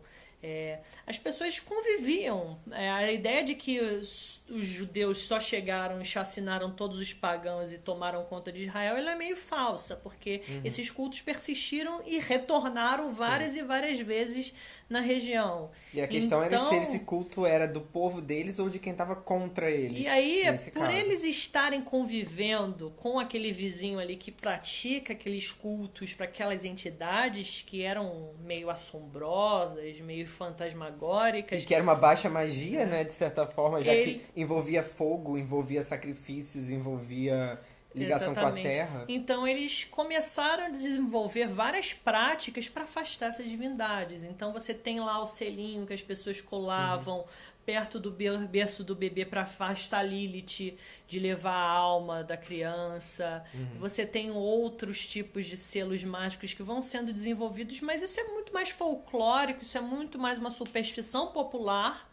[SPEAKER 4] As pessoas conviviam. A ideia de que os judeus só chegaram e chacinaram todos os pagãos e tomaram conta de Israel, ela é meio falsa, porque esses cultos persistiram e retornaram várias e várias vezes na região.
[SPEAKER 1] E a questão era
[SPEAKER 4] Então,
[SPEAKER 1] se esse culto era do povo deles ou de quem estava contra eles.
[SPEAKER 4] E aí,
[SPEAKER 1] nesse
[SPEAKER 4] por
[SPEAKER 1] caso.
[SPEAKER 4] eles estarem convivendo com aquele vizinho ali que pratica aqueles cultos para aquelas entidades que eram meio assombrosas, meio fantasmagóricas.
[SPEAKER 1] E que era uma baixa magia, né, de certa forma, já
[SPEAKER 4] Ele-
[SPEAKER 1] que envolvia fogo, envolvia sacrifícios, envolvia ligação com a
[SPEAKER 4] Exatamente.
[SPEAKER 1] terra.
[SPEAKER 4] Então eles começaram a desenvolver várias práticas para afastar essas divindades. Então você tem lá o selinho que as pessoas colavam perto do berço do bebê para afastar Lilith de levar a alma da criança. Você tem outros tipos de selos mágicos que vão sendo desenvolvidos, mas isso é muito mais folclórico, isso é muito mais uma superstição popular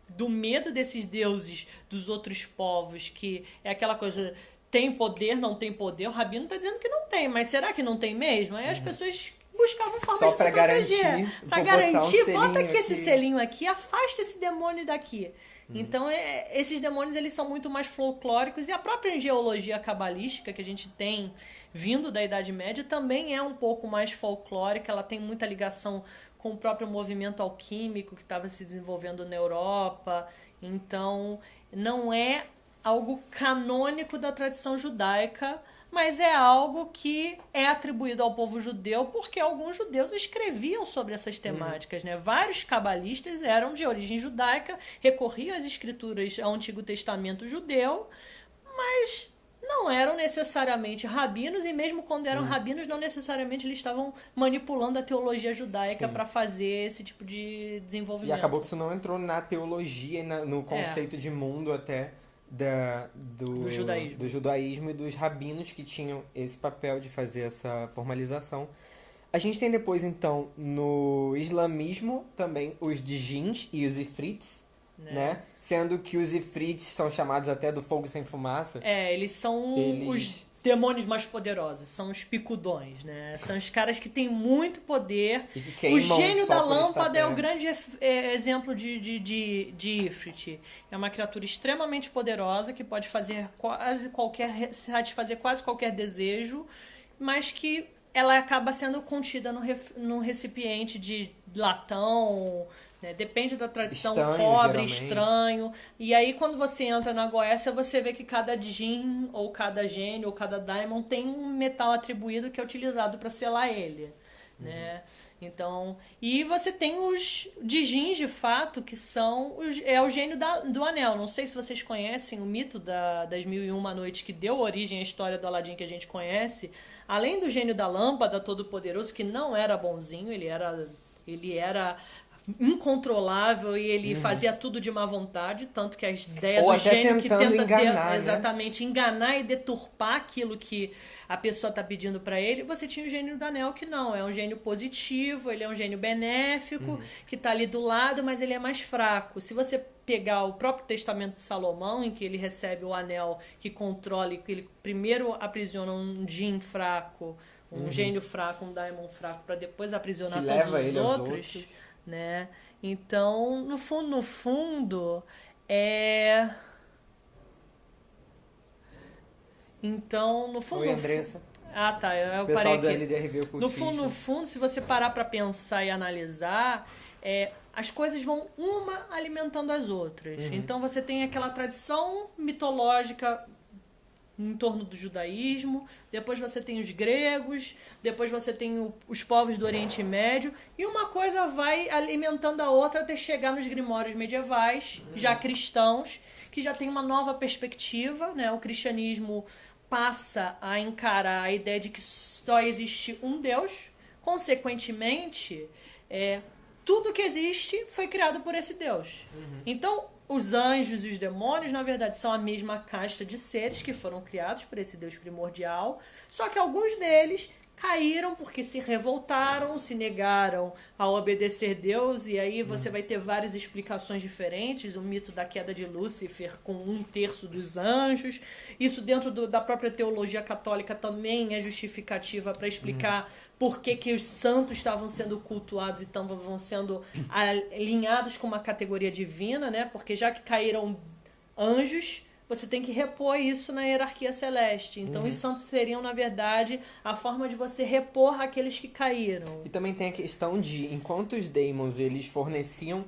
[SPEAKER 4] do medo desses deuses dos outros povos, que é aquela coisa, tem poder, não tem poder. O rabino está dizendo que não tem, mas será que não tem mesmo? Aí as pessoas buscavam formas
[SPEAKER 1] Só
[SPEAKER 4] de se
[SPEAKER 1] pra
[SPEAKER 4] proteger.
[SPEAKER 1] garantir,
[SPEAKER 4] Pra
[SPEAKER 1] vou botar um
[SPEAKER 4] garantir, bota
[SPEAKER 1] selinho
[SPEAKER 4] aqui esse
[SPEAKER 1] aqui.
[SPEAKER 4] selinho aqui, afasta esse demônio daqui. Então, esses demônios eles são muito mais folclóricos, e a própria angiologia cabalística que a gente tem vindo da Idade Média também é um pouco mais folclórica. Ela tem muita ligação com o próprio movimento alquímico que estava se desenvolvendo na Europa. Então, não é algo canônico da tradição judaica, mas é algo que é atribuído ao povo judeu porque alguns judeus escreviam sobre essas temáticas, né? Vários cabalistas eram de origem judaica, recorriam às escrituras ao Antigo Testamento judeu, mas não eram necessariamente rabinos, e mesmo quando eram rabinos, não necessariamente eles estavam manipulando a teologia judaica
[SPEAKER 1] Sim.
[SPEAKER 4] para fazer esse tipo de
[SPEAKER 1] E
[SPEAKER 4] desenvolvimento.
[SPEAKER 1] acabou que isso não entrou na teologia e no conceito de mundo até do
[SPEAKER 4] judaísmo.
[SPEAKER 1] do judaísmo e dos rabinos que tinham esse papel de fazer essa formalização. A gente tem depois, então, no islamismo também os djinns e os ifrits, né? Sendo que os ifrits são chamados até do fogo sem fumaça.
[SPEAKER 4] Eles são os demônios mais poderosos, são os picudões, né? São os caras que têm muito poder.
[SPEAKER 1] E que
[SPEAKER 4] O
[SPEAKER 1] queimam
[SPEAKER 4] gênio
[SPEAKER 1] só
[SPEAKER 4] da
[SPEAKER 1] por estar
[SPEAKER 4] lâmpada é o
[SPEAKER 1] perto.
[SPEAKER 4] grande exemplo de Ifrit. É uma criatura extremamente poderosa que pode satisfazer quase qualquer desejo, mas que ela acaba sendo contida num recipiente de latão, né? Depende da tradição,
[SPEAKER 1] Estranho,
[SPEAKER 4] cobre,
[SPEAKER 1] geralmente.
[SPEAKER 4] estranho. E aí, quando você entra na Goécia, você vê que cada Djinn, ou cada gênio, ou cada daimon tem um metal atribuído que é utilizado para selar ele, né? Então, e você tem os Djinns, de fato, que são é o gênio do anel. Não sei se vocês conhecem o mito das Mil e Uma Noites, que deu origem à história do Aladim que a gente conhece. Além do gênio da lâmpada todo-poderoso, que não era bonzinho, ele era incontrolável e ele fazia tudo de má vontade, tanto que a ideia
[SPEAKER 1] Ou
[SPEAKER 4] do
[SPEAKER 1] até
[SPEAKER 4] gênio que
[SPEAKER 1] tentando
[SPEAKER 4] tenta
[SPEAKER 1] enganar, né?
[SPEAKER 4] exatamente enganar e deturpar aquilo que a pessoa está pedindo para ele. Você tinha o gênio do anel, que não, é um gênio positivo, ele é um gênio benéfico, que está ali do lado, mas ele é mais fraco. Se você pegar o próprio Testamento de Salomão, em que ele recebe o anel que controla, que ele primeiro aprisiona um djinn fraco, um gênio fraco, um daimon fraco, para depois aprisionar
[SPEAKER 1] Que
[SPEAKER 4] todos
[SPEAKER 1] leva
[SPEAKER 4] os
[SPEAKER 1] ele aos
[SPEAKER 4] outros, né? Então, no fundo, é... Então, no fundo...
[SPEAKER 1] Oi, Andressa.
[SPEAKER 4] Ah, tá, eu
[SPEAKER 1] Pessoal
[SPEAKER 4] parei
[SPEAKER 1] do
[SPEAKER 4] aqui.
[SPEAKER 1] LDRV Ocultista.
[SPEAKER 4] No fundo, se você parar para pensar e analisar, as coisas vão uma alimentando as outras. Então você tem aquela tradição mitológica em torno do judaísmo, depois você tem os gregos, depois você tem os povos do Oriente Médio, e uma coisa vai alimentando a outra até chegar nos grimórios medievais, já cristãos, que já tem uma nova perspectiva, né? O cristianismo passa a encarar a ideia de que só existe um Deus, consequentemente, tudo que existe foi criado por esse Deus. Então, os anjos e os demônios, na verdade, são a mesma casta de seres que foram criados por esse Deus primordial, só que alguns deles caíram porque se revoltaram, se negaram a obedecer Deus, e aí você vai ter várias explicações diferentes, o mito da queda de Lúcifer com 1/3 dos anjos, isso dentro da própria teologia católica também é justificativa para explicar por que os santos estavam sendo cultuados e estavam sendo alinhados com uma categoria divina, né? Porque já que caíram anjos, você tem que repor isso na hierarquia celeste. Então, os santos seriam, na verdade, a forma de você repor aqueles que caíram.
[SPEAKER 1] E também tem a questão de, enquanto os daemons eles forneciam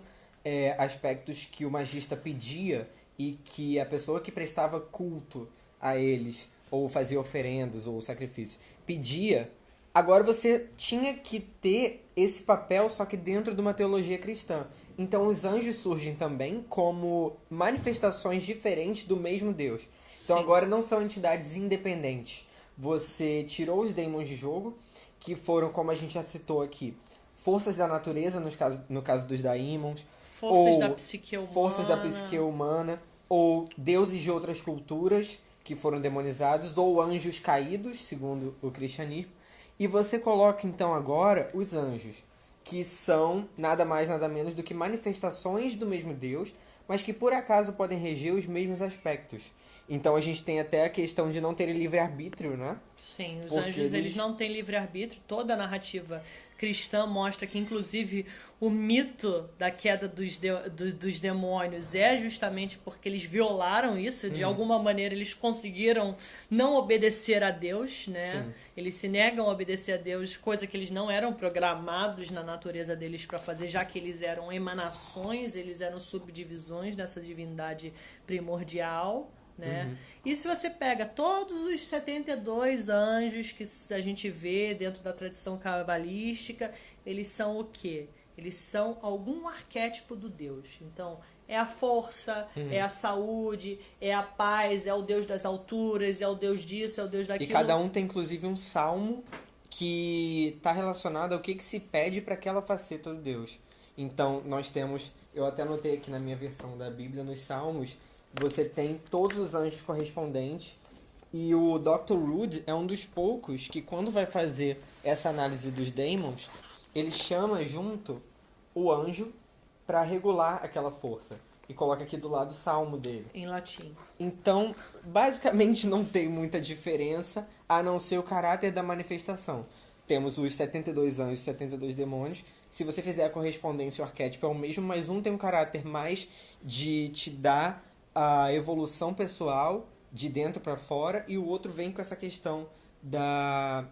[SPEAKER 1] aspectos que o magista pedia e que a pessoa que prestava culto a eles, ou fazia oferendas ou sacrifícios, pedia, agora você tinha que ter esse papel, só que dentro de uma teologia cristã. Então os anjos surgem também como manifestações diferentes do mesmo Deus. Então
[SPEAKER 4] Sim.
[SPEAKER 1] agora não são entidades independentes. Você tirou os daemons de jogo, que foram, como a gente já citou aqui, forças da natureza, no caso dos daimons,
[SPEAKER 4] Forças
[SPEAKER 1] ou
[SPEAKER 4] da psique humana.
[SPEAKER 1] forças da psique humana, ou deuses de outras culturas que foram demonizados, ou anjos caídos, segundo o cristianismo. E você coloca então agora os anjos, que são nada mais nada menos do que manifestações do mesmo Deus, mas que por acaso podem reger os mesmos aspectos. Então a gente tem até a questão de não ter livre-arbítrio, né?
[SPEAKER 4] Sim, os
[SPEAKER 1] Porque
[SPEAKER 4] anjos eles não têm livre-arbítrio. Toda a narrativa cristã mostra que, inclusive, o mito da queda dos demônios é justamente porque eles violaram isso. De alguma maneira, eles conseguiram não obedecer a Deus, né?
[SPEAKER 1] Sim.
[SPEAKER 4] Eles se negam a obedecer a Deus, coisa que eles não eram programados na natureza deles para fazer, já que eles eram emanações, eles eram subdivisões dessa divindade primordial, né? E se você pega todos os 72 anjos que a gente vê dentro da tradição cabalística, eles são o quê? Eles são algum arquétipo do Deus. Então, é a força, é a saúde, é a paz, é o Deus das alturas, é o Deus disso, é o Deus
[SPEAKER 1] E
[SPEAKER 4] daquilo.
[SPEAKER 1] cada um tem inclusive um salmo que está relacionado ao que se pede para aquela faceta do Deus. Então, nós temos, eu até anotei aqui na minha versão da Bíblia, nos salmos, você tem todos os anjos correspondentes, e o Dr. Rude é um dos poucos que, quando vai fazer essa análise dos daemons, ele chama junto o anjo para regular aquela força. E coloca aqui do lado o salmo dele.
[SPEAKER 4] Em latim.
[SPEAKER 1] Então, basicamente não tem muita diferença, a não ser o caráter da manifestação. Temos os 72 anjos e 72 demônios. Se você fizer a correspondência, o arquétipo é o mesmo, mas um tem um caráter mais de te dar a evolução pessoal de dentro para fora, e o outro vem com essa questão da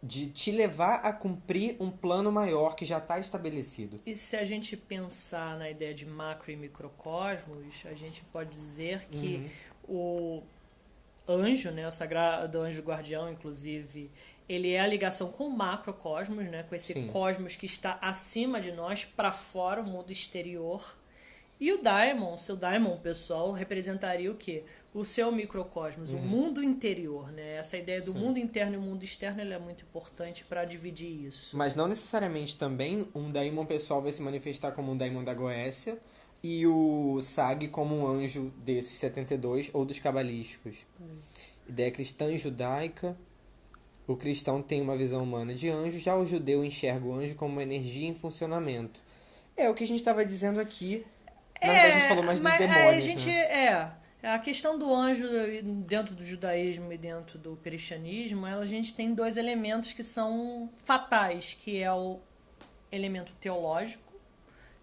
[SPEAKER 1] de te levar a cumprir um plano maior que já está estabelecido.
[SPEAKER 4] E se a gente pensar na ideia de macro e microcosmos, a gente pode dizer que o anjo, né, o sagrado anjo guardião, inclusive, ele é a ligação com o macrocosmos, né, com esse
[SPEAKER 1] Sim.
[SPEAKER 4] cosmos que está acima de nós, para fora, o mundo exterior. E o daimon, seu daimon pessoal, representaria o quê? O seu microcosmos, o mundo interior, né? Essa ideia do mundo interno e o mundo externo, ela é muito importante para dividir isso.
[SPEAKER 1] Mas não necessariamente também um daimon pessoal vai se manifestar como um daimon da Goécia e o Sag como um anjo desses 72 ou dos cabalísticos. Ideia cristã e judaica. O cristão tem uma visão humana de anjo, já o judeu enxerga o anjo como uma energia em funcionamento. É o que a gente estava dizendo aqui. Na verdade, a gente falou mais dos
[SPEAKER 4] mas
[SPEAKER 1] demônios,
[SPEAKER 4] aí a gente,
[SPEAKER 1] né?
[SPEAKER 4] a questão do anjo dentro do judaísmo e dentro do cristianismo, a gente tem dois elementos que são fatais, que é o elemento teológico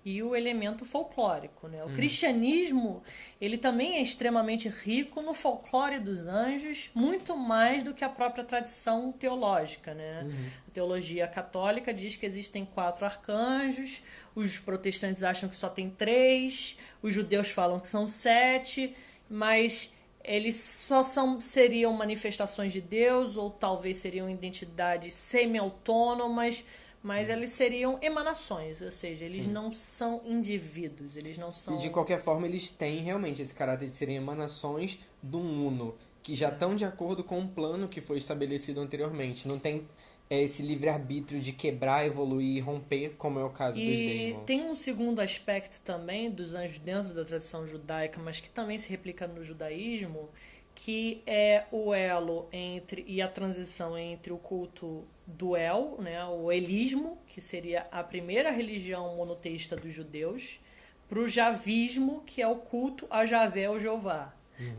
[SPEAKER 4] e o elemento folclórico, né? O cristianismo, ele também é extremamente rico no folclore dos anjos, muito mais do que a própria tradição teológica, né? A teologia católica diz que existem 4 arcanjos, os protestantes acham que só tem 3, os judeus falam que são 7, mas eles só seriam manifestações de Deus, ou talvez seriam identidades semi-autônomas, mas eles seriam emanações, ou seja, eles não são indivíduos, eles não são...
[SPEAKER 1] E de qualquer forma, eles têm realmente esse caráter de serem emanações do Uno, que já estão de acordo com um plano que foi estabelecido anteriormente. Não tem esse livre-arbítrio de quebrar, evoluir e romper, como é o caso dos
[SPEAKER 4] E
[SPEAKER 1] Daemons.
[SPEAKER 4] tem um segundo aspecto também dos anjos dentro da tradição judaica, mas que também se replica no judaísmo, que é o elo entre e a transição entre o culto do El, né, o elismo, que seria a primeira religião monoteísta dos judeus, para o javismo, que é o culto a Javé, ou Jeová.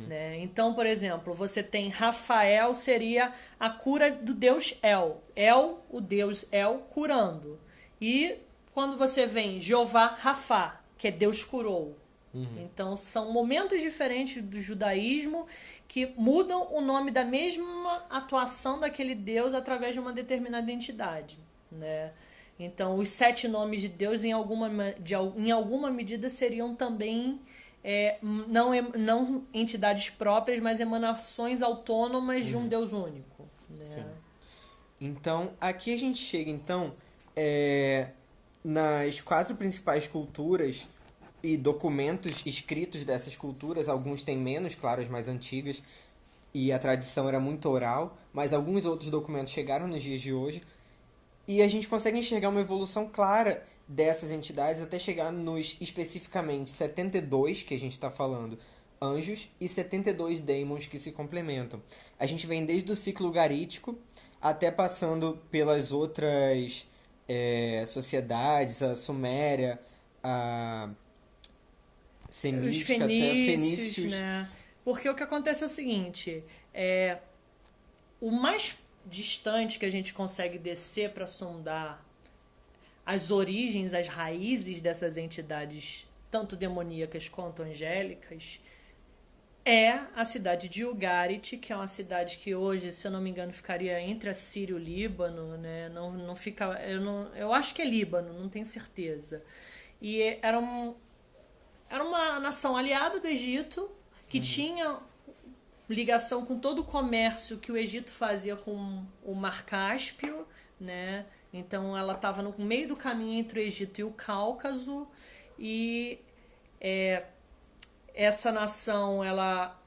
[SPEAKER 4] Né? Então, por exemplo, você tem Rafael, seria a cura do deus El. El, o deus El, curando. E quando você vem Jeová Rafá, que é Deus curou. Então, são momentos diferentes do judaísmo que mudam o nome da mesma atuação daquele Deus através de uma determinada entidade, né? Então, os 7 nomes de Deus, em alguma medida, seriam também não entidades próprias, mas emanações autônomas de um Deus único, né?
[SPEAKER 1] Sim. Então, aqui a gente chega, nas 4 principais culturas e documentos escritos dessas culturas. Alguns têm menos, claro, as mais antigas, e a tradição era muito oral, mas alguns outros documentos chegaram nos dias de hoje, e a gente consegue enxergar uma evolução clara dessas entidades até chegar nos, especificamente, 72, que a gente está falando, anjos, e 72 daemons que se complementam. A gente vem desde o ciclo garítico até passando pelas outras sociedades, a Suméria, a semítica,
[SPEAKER 4] Os
[SPEAKER 1] até fenícios,
[SPEAKER 4] né? Porque o que acontece é o seguinte, o mais distante que a gente consegue descer para sondar as origens, as raízes dessas entidades, tanto demoníacas quanto angélicas, é a cidade de Ugarit, que é uma cidade que hoje, se eu não me engano, ficaria entre a Síria e o Líbano, né? Não fica, eu acho que é Líbano, não tenho certeza. E era uma nação aliada do Egito, que tinha ligação com todo o comércio que o Egito fazia com o Mar Cáspio, né? Então ela estava no meio do caminho entre o Egito e o Cáucaso, e essa nação ela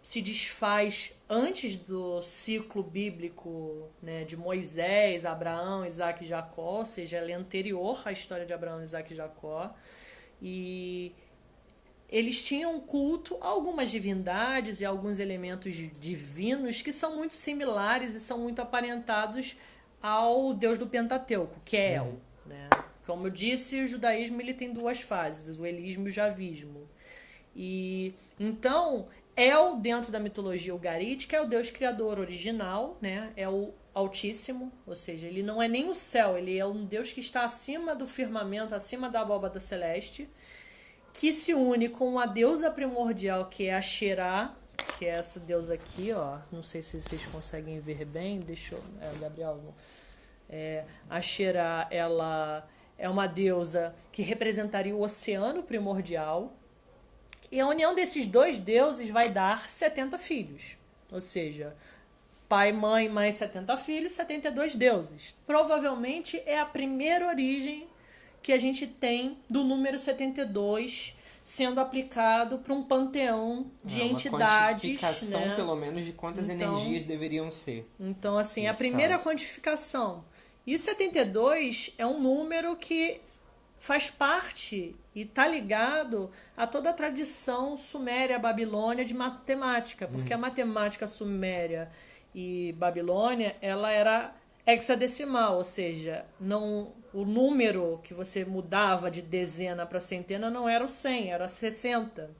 [SPEAKER 4] se desfaz antes do ciclo bíblico, né, de Moisés, Abraão, Isaac e Jacó, ou seja, ela é anterior à história de Abraão, Isaac e Jacó, e eles tinham culto a algumas divindades e alguns elementos divinos que são muito similares e são muito aparentados ao Deus do Pentateuco, que é El, né? Como eu disse, o judaísmo ele tem 2 fases, o elismo e o javismo. E então, El, dentro da mitologia ugarítica, é o Deus criador original, né? É o Altíssimo, ou seja, ele não é nem o céu, ele é um Deus que está acima do firmamento, acima da abóbada celeste, que se une com a deusa primordial, que é a Xerá, que é essa deusa aqui, ó. Não sei se vocês conseguem ver bem. Deixa eu... Gabriel... a Xerá, ela é uma deusa que representaria o oceano primordial. E a união desses dois deuses vai dar 70 filhos. Ou seja, pai, mãe, mais 70 filhos, 72 deuses. Provavelmente é a primeira origem que a gente tem do número 72 sendo aplicado para um panteão de entidades.
[SPEAKER 1] Uma quantificação,
[SPEAKER 4] né?
[SPEAKER 1] pelo menos, de quantas energias deveriam ser.
[SPEAKER 4] Então, assim, a primeira quantificação. E 72 é um número que faz parte e está ligado a toda a tradição suméria babilônia de matemática, porque a matemática suméria e babilônia, ela era hexadecimal, ou seja, não, o número que você mudava de dezena para centena não era o 100, era 60.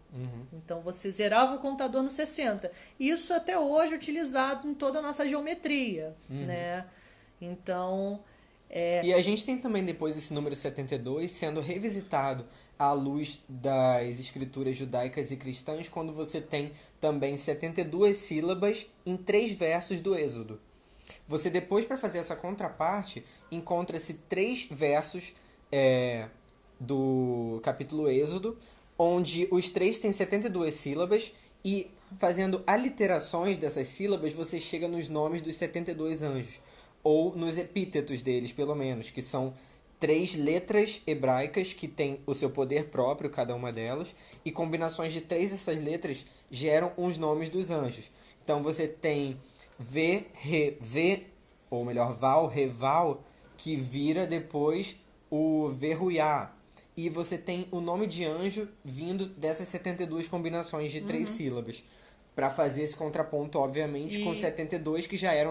[SPEAKER 4] Então você zerava o contador no 60. Isso até hoje é utilizado em toda a nossa geometria, né? Então...
[SPEAKER 1] E a gente tem também depois esse número 72 sendo revisitado à luz das escrituras judaicas e cristãs, quando você tem também 72 sílabas em 3 versos do Êxodo. Você depois, para fazer essa contraparte, encontra-se 3 versos do capítulo Êxodo, onde os 3 têm 72 sílabas e, fazendo aliterações dessas sílabas, você chega nos nomes dos 72 anjos, ou nos epítetos deles, pelo menos, que são 3 letras hebraicas que têm o seu poder próprio, cada uma delas, e combinações de 3 dessas letras geram os nomes dos anjos. Então você tem V, Re, V, ou melhor, Val, Reval, que vira depois o Verruiá. E você tem o nome de anjo vindo dessas 72 combinações de 3 sílabas. Para fazer esse contraponto, obviamente, com 72 que já eram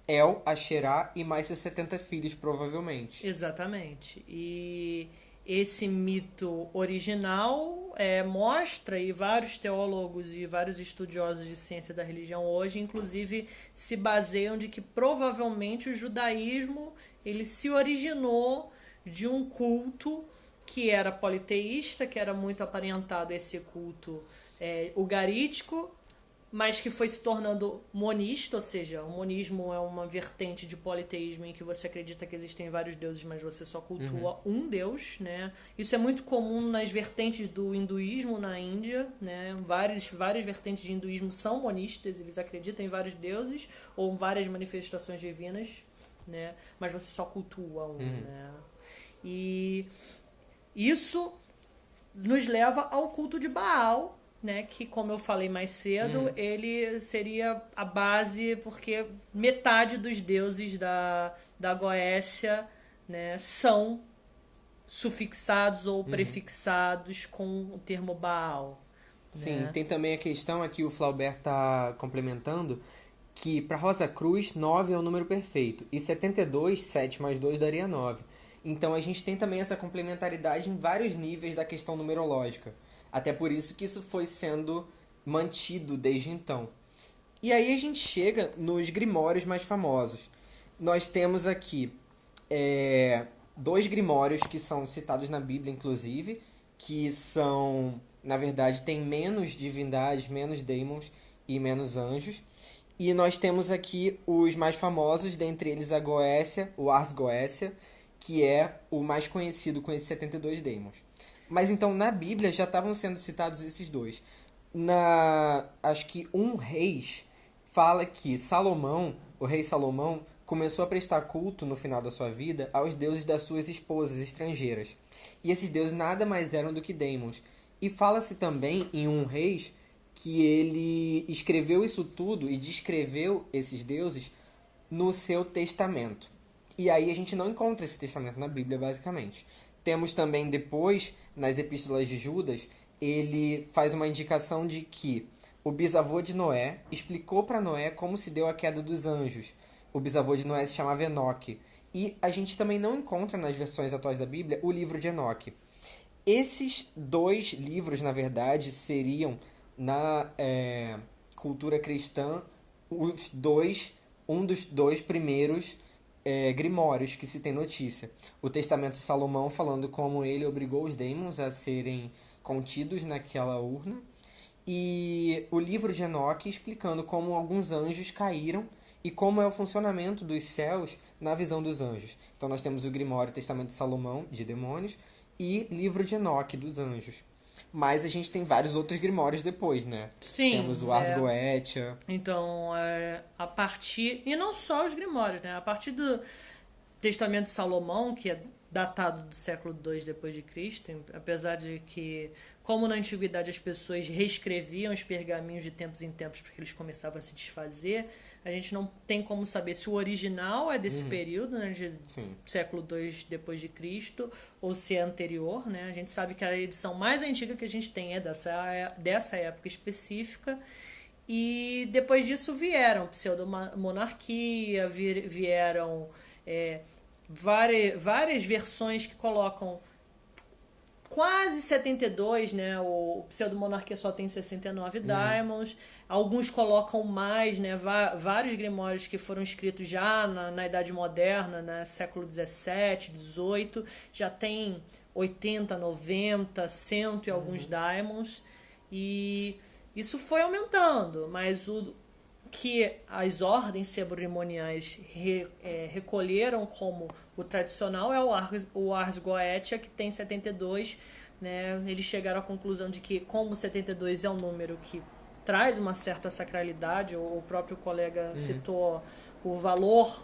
[SPEAKER 1] El, Asherá e mais seus 70 filhos, provavelmente.
[SPEAKER 4] Exatamente. E esse mito original mostra, e vários teólogos e vários estudiosos de ciência da religião hoje, inclusive, se baseiam de que provavelmente o judaísmo ele se originou de um culto que era politeísta, que era muito aparentado a esse culto ugarítico, mas que foi se tornando monista, ou seja, o monismo é uma vertente de politeísmo em que você acredita que existem vários deuses, mas você só cultua um deus, né? Isso é muito comum nas vertentes do hinduísmo na Índia, né? Várias vertentes de hinduísmo são monistas, eles acreditam em vários deuses ou várias manifestações divinas, né? Mas você só cultua um, né? E isso nos leva ao culto de Baal, né, que, como eu falei mais cedo, ele seria a base, porque metade dos deuses da Goécia, né, são sufixados ou prefixados com o termo Baal.
[SPEAKER 1] Sim,
[SPEAKER 4] né?
[SPEAKER 1] tem também a questão aqui, o Flaubert está complementando, que para Rosa Cruz, 9 é o número perfeito, e 72, 7 mais 2 daria 9. Então a gente tem também essa complementaridade em vários níveis da questão numerológica. Até por isso que isso foi sendo mantido desde então. E aí a gente chega nos grimórios mais famosos. Nós temos aqui 2 grimórios que são citados na Bíblia, inclusive, que são, na verdade, tem menos divindades, menos daemons e menos anjos. E nós temos aqui os mais famosos, dentre eles a Goécia, o Ars Goécia, que é o mais conhecido com esses 72 daemons. Mas então na Bíblia já estavam sendo citados esses 2. Acho que Reis fala que Salomão, o rei Salomão, começou a prestar culto no final da sua vida aos deuses das suas esposas estrangeiras. E esses deuses nada mais eram do que daemons. E fala-se também em Reis que ele escreveu isso tudo e descreveu esses deuses no seu testamento. E aí a gente não encontra esse testamento na Bíblia, basicamente. Temos também depois, nas epístolas de Judas, ele faz uma indicação de que o bisavô de Noé explicou para Noé como se deu a queda dos anjos. O bisavô de Noé se chamava Enoque. E a gente também não encontra nas versões atuais da Bíblia o livro de Enoque. Esses 2 livros, na verdade, seriam, na cultura cristã, um dos 2 primeiros grimórios que se tem notícia. O Testamento de Salomão falando como ele obrigou os daemons a serem contidos naquela urna, e o livro de Enoque explicando como alguns anjos caíram e como é o funcionamento dos céus na visão dos anjos. Então nós temos o Grimório Testamento de Salomão, de demônios, e livro de Enoque, dos anjos. Mas a gente tem vários outros grimórios depois, né?
[SPEAKER 4] Sim.
[SPEAKER 1] Temos o Ars Goetia.
[SPEAKER 4] Então, a partir... E não só os grimórios, né? A partir do Testamento de Salomão, que é datado do século II depois de Cristo, apesar de que, como na antiguidade as pessoas reescreviam os pergaminhos de tempos em tempos porque eles começavam a se desfazer, a gente não tem como saber se o original é desse período, né, de século II depois de Cristo, ou se é anterior, né? A gente sabe que a edição mais antiga que a gente tem é dessa época específica. E depois disso vieram pseudo-monarquia, vieram várias versões que colocam quase 72, né? O pseudo-monarquia só tem 69 daimons. Alguns colocam mais, né? Vários grimórios que foram escritos já na Idade Moderna, né? Século 17, 18, já tem 80, 90, 100 e alguns daimons. E isso foi aumentando, mas o que as ordens cerimoniais recolheram como o tradicional é o Ars Goetia, que tem 72, né? Eles chegaram à conclusão de que, como 72 é um número que traz uma certa sacralidade, o próprio colega citou o valor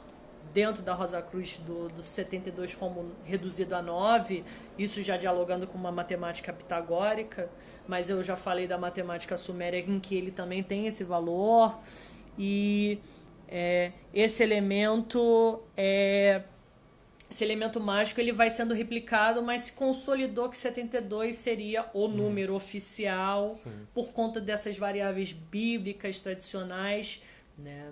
[SPEAKER 4] dentro da Rosa Cruz do 72 como reduzido a 9, isso já dialogando com uma matemática pitagórica, mas eu já falei da matemática suméria em que ele também tem esse valor, e esse elemento mágico ele vai sendo replicado, mas se consolidou que 72 seria o número oficial. Sim. Por conta dessas variáveis bíblicas tradicionais, né?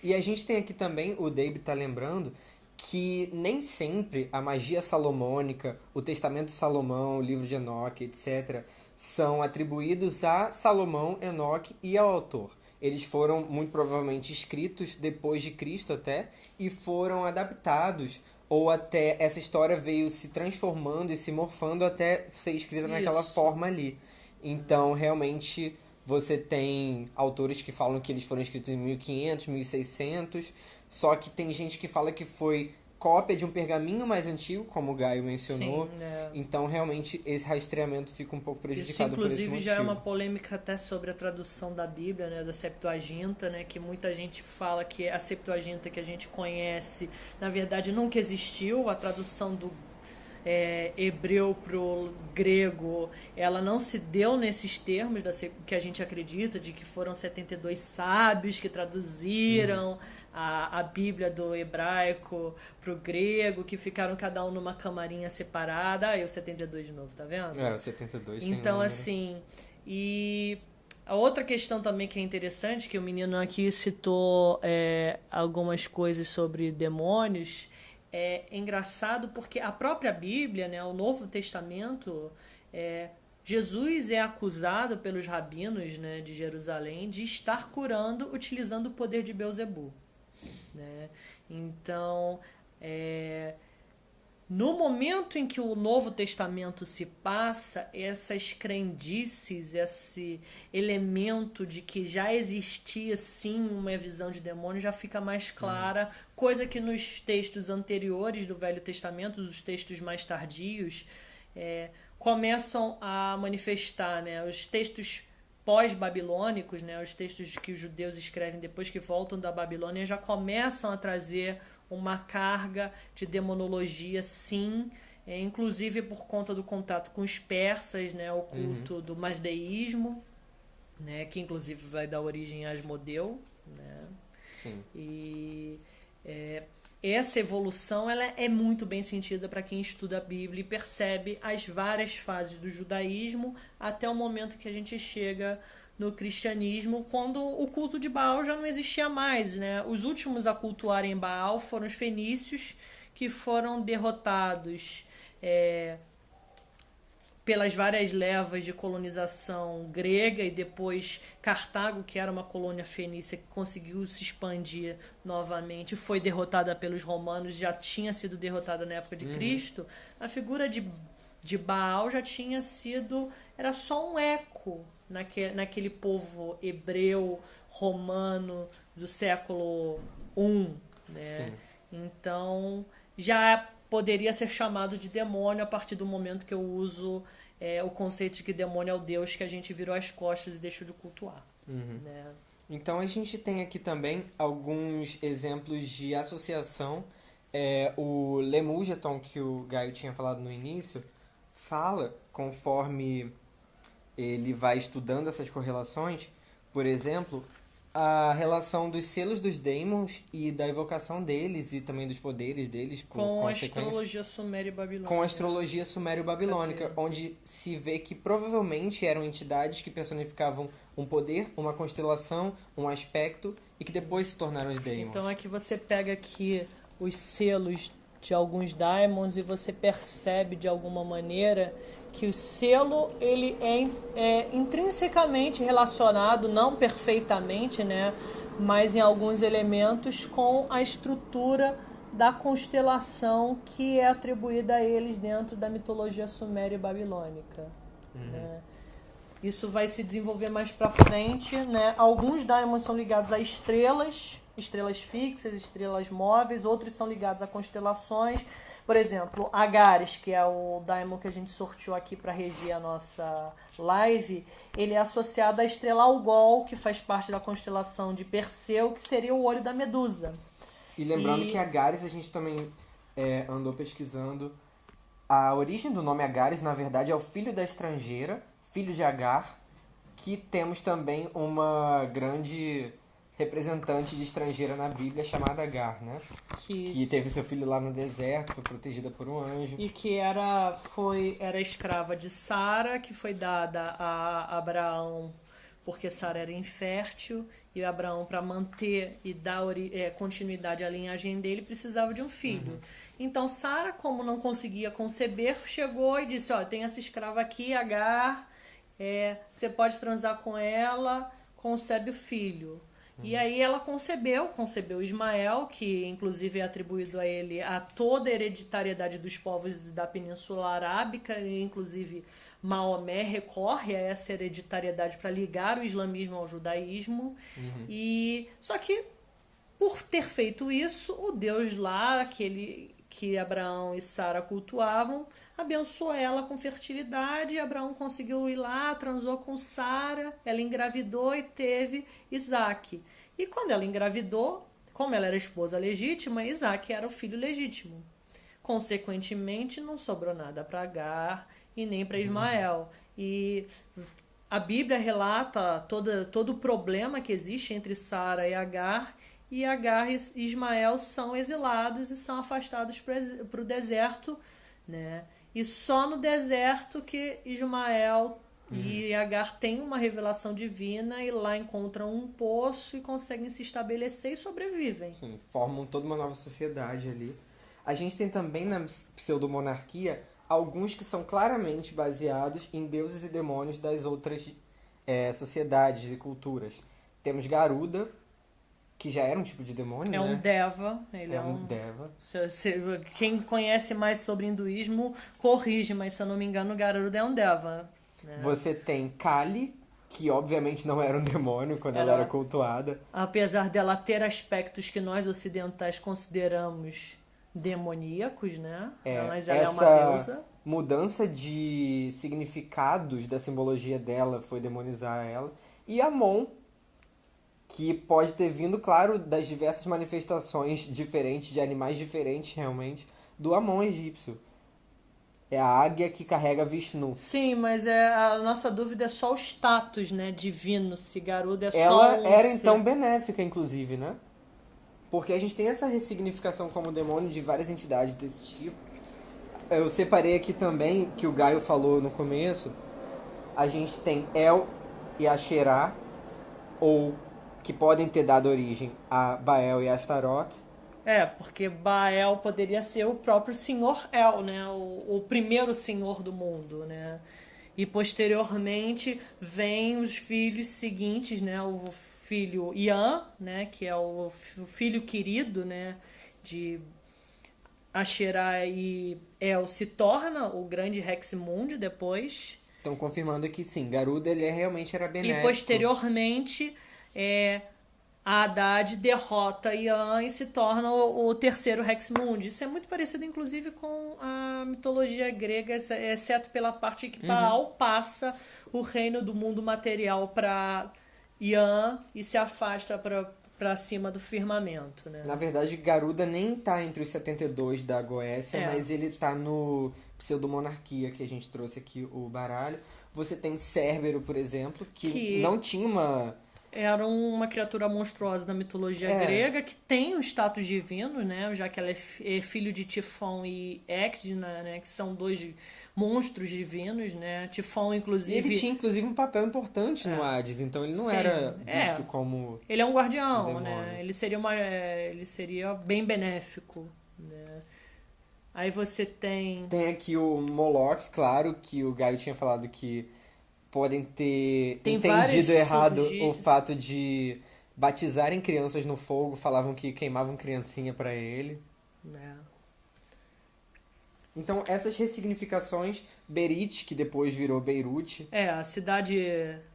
[SPEAKER 1] E a gente tem aqui também, o David está lembrando, que nem sempre a magia salomônica, o Testamento de Salomão, o livro de Enoque, etc., são atribuídos a Salomão, Enoque e ao autor. Eles foram muito provavelmente escritos depois de Cristo até, e foram adaptados, ou até essa história veio se transformando e se morfando até ser escrita naquela forma ali. Então, realmente, você tem autores que falam que eles foram escritos em 1500, 1600, só que tem gente que fala que foi cópia de um pergaminho mais antigo, como o Gaio mencionou. Sim, Então, realmente, esse rastreamento fica um pouco prejudicado por esse motivo.
[SPEAKER 4] Inclusive, já é uma polêmica até sobre a tradução da Bíblia, né, da Septuaginta, né, que muita gente fala que a Septuaginta que a gente conhece, na verdade, nunca existiu. A tradução do hebreu pro grego, ela não se deu nesses termos que a gente acredita, de que foram 72 sábios que traduziram a Bíblia do hebraico pro grego, que ficaram cada um numa camarinha separada. Aí o 72 de novo, tá vendo?
[SPEAKER 1] O 72 tem
[SPEAKER 4] então, assim, e a outra questão também que é interessante, que o menino aqui citou algumas coisas sobre demônios. É engraçado porque a própria Bíblia, né, o Novo Testamento, Jesus é acusado pelos rabinos, né, de Jerusalém de estar curando utilizando o poder de Beelzebul, né? Então, no momento em que o Novo Testamento se passa, essas crendices, esse elemento de que já existia sim uma visão de demônio já fica mais clara, coisa que nos textos anteriores do Velho Testamento, os textos mais tardios, começam a manifestar, né? Os textos pós-babilônicos, né? Os textos que os judeus escrevem depois que voltam da Babilônia já começam a trazer uma carga de demonologia, sim, inclusive por conta do contato com os persas, né, o culto do masdeísmo, né, que inclusive vai dar origem a Asmodeu, né?
[SPEAKER 1] Sim.
[SPEAKER 4] E essa evolução ela é muito bem sentida para quem estuda a Bíblia e percebe as várias fases do judaísmo até o momento que a gente chega no cristianismo, quando o culto de Baal já não existia mais, né? Os últimos a cultuarem Baal foram os fenícios, que foram derrotados pelas várias levas de colonização grega, e depois Cartago, que era uma colônia fenícia que conseguiu se expandir novamente, foi derrotada pelos romanos, já tinha sido derrotada na época de Cristo. A figura de Baal já tinha sido... era só um eco naquele povo hebreu, romano do século I, né?
[SPEAKER 1] Sim.
[SPEAKER 4] Então, já poderia ser chamado de demônio a partir do momento que eu uso o conceito de que demônio é o Deus que a gente virou as costas e deixou de cultuar. Né?
[SPEAKER 1] Então a gente tem aqui também alguns exemplos de associação. O Lemurgeton, que o Gaio tinha falado no início, fala, conforme ele vai estudando essas correlações, por exemplo, a relação dos selos dos Daemons e da evocação deles e também dos poderes deles por
[SPEAKER 4] Com a
[SPEAKER 1] consequência.
[SPEAKER 4] astrologia suméria e babilônica.
[SPEAKER 1] Com a astrologia sumério-babilônica, onde se vê que provavelmente eram entidades que personificavam um poder, uma constelação, um aspecto, e que depois se tornaram os Daemons.
[SPEAKER 4] Então aqui você pega aqui os selos de alguns Daemons e você percebe de alguma maneira que o selo ele é intrinsecamente relacionado, não perfeitamente, né, mas em alguns elementos com a estrutura da constelação que é atribuída a eles dentro da mitologia suméria e babilônica. Né? Isso vai se desenvolver mais para frente, né? Alguns daimons são ligados a estrelas fixas, estrelas móveis, outros são ligados a constelações. Por exemplo, Agares, que é o daimon que a gente sorteou aqui para regir a nossa live, ele é associado à estrela Algol, que faz parte da constelação de Perseu, que seria o olho da Medusa.
[SPEAKER 1] E lembrando que Agares, a gente também andou pesquisando. A origem do nome Agares, na verdade, é o filho da estrangeira, filho de Agar, que temos também uma grande representante de estrangeira na Bíblia chamada Agar, né? Que teve seu filho lá no deserto, foi protegida por um anjo.
[SPEAKER 4] E que era escrava de Sara, que foi dada a Abraão porque Sara era infértil, e Abraão, para manter e dar continuidade à linhagem dele, precisava de um filho. Então Sara, como não conseguia conceber, chegou e disse: ó, tem essa escrava aqui, Agar, você pode transar com ela, concebe o filho. E aí ela concebeu Ismael, que inclusive é atribuído a ele a toda a hereditariedade dos povos da Península Arábica, e inclusive Maomé recorre a essa hereditariedade para ligar o islamismo ao judaísmo. E só que, por ter feito isso, o Deus lá que Abraão e Sara cultuavam abençoou ela com fertilidade. Abraão conseguiu ir lá, transou com Sara, ela engravidou e teve Isaque. E quando ela engravidou, como ela era esposa legítima, Isaque era o filho legítimo. Consequentemente, não sobrou nada para Agar e nem para Ismael. E a Bíblia relata todo o problema que existe entre Sara e Agar e Ismael são exilados e são afastados para o deserto, né? E só no deserto que Ismael e Agar têm uma revelação divina e lá encontram um poço e conseguem se estabelecer e sobrevivem.
[SPEAKER 1] Sim, formam toda uma nova sociedade ali. A gente tem também na pseudomonarquia alguns que são claramente baseados em deuses e demônios das outras sociedades e culturas. Temos Garuda, que já era um tipo de demônio,
[SPEAKER 4] É
[SPEAKER 1] né?
[SPEAKER 4] um Deva. Ele
[SPEAKER 1] É um Deva.
[SPEAKER 4] Quem conhece mais sobre hinduísmo, corrige, mas se eu não me engano, Garuda é um Deva. Né?
[SPEAKER 1] Você tem Kali, que obviamente não era um demônio quando ela era cultuada.
[SPEAKER 4] Apesar dela ter aspectos que nós ocidentais consideramos demoníacos, né? Mas ela é uma deusa.
[SPEAKER 1] Mudança de significados da simbologia dela foi demonizar ela. E Amon, que pode ter vindo, claro, das diversas manifestações diferentes, de animais diferentes, realmente, do Amon egípcio. É a águia que carrega Vishnu.
[SPEAKER 4] Sim, mas a nossa dúvida é só o status, né, divino, se Garuda é
[SPEAKER 1] Ela
[SPEAKER 4] só
[SPEAKER 1] era, então, benéfica, inclusive, né? Porque a gente tem essa ressignificação como demônio de várias entidades desse tipo. Eu separei aqui também, que o Gaio falou no começo, a gente tem El e Asherah, ou que podem ter dado origem a Baal e Astaroth.
[SPEAKER 4] Porque Baal poderia ser o próprio senhor El, né? O primeiro senhor do mundo, né? E posteriormente vem os filhos seguintes, né? O filho Ian, né? Que é o filho querido, né? De Asherah, e El se torna o grande Rex Mundi depois,
[SPEAKER 1] Então, confirmando que sim, Garuda ele realmente era benéfico.
[SPEAKER 4] E posteriormente, a Haddad derrota Ian e se torna o terceiro Rex Mundi. Isso é muito parecido, inclusive, com a mitologia grega, exceto pela parte que Baal passa o reino do mundo material para Ian e se afasta para cima do firmamento, né?
[SPEAKER 1] Na verdade, Garuda nem tá entre os 72 da Goécia, mas ele tá no pseudo-monarquia que a gente trouxe aqui, o baralho. Você tem Cérbero, por exemplo, que não tinha uma...
[SPEAKER 4] Era uma criatura monstruosa da mitologia grega que tem um status divino, né? Já que ela é filho de Tifão e Ecdna, né? Que são dois monstros divinos, né? Tifão, inclusive...
[SPEAKER 1] E ele tinha, inclusive, um papel importante no Hades, então ele não era visto como...
[SPEAKER 4] Ele é um guardião, né? Ele seria bem benéfico, né? Aí você tem...
[SPEAKER 1] Tem aqui o Moloch, claro, que o Gaio tinha falado que podem ter entendido errado o fato de batizarem crianças no fogo, falavam que queimavam criancinha pra ele. Então, essas ressignificações, Berit, que depois virou Beirute.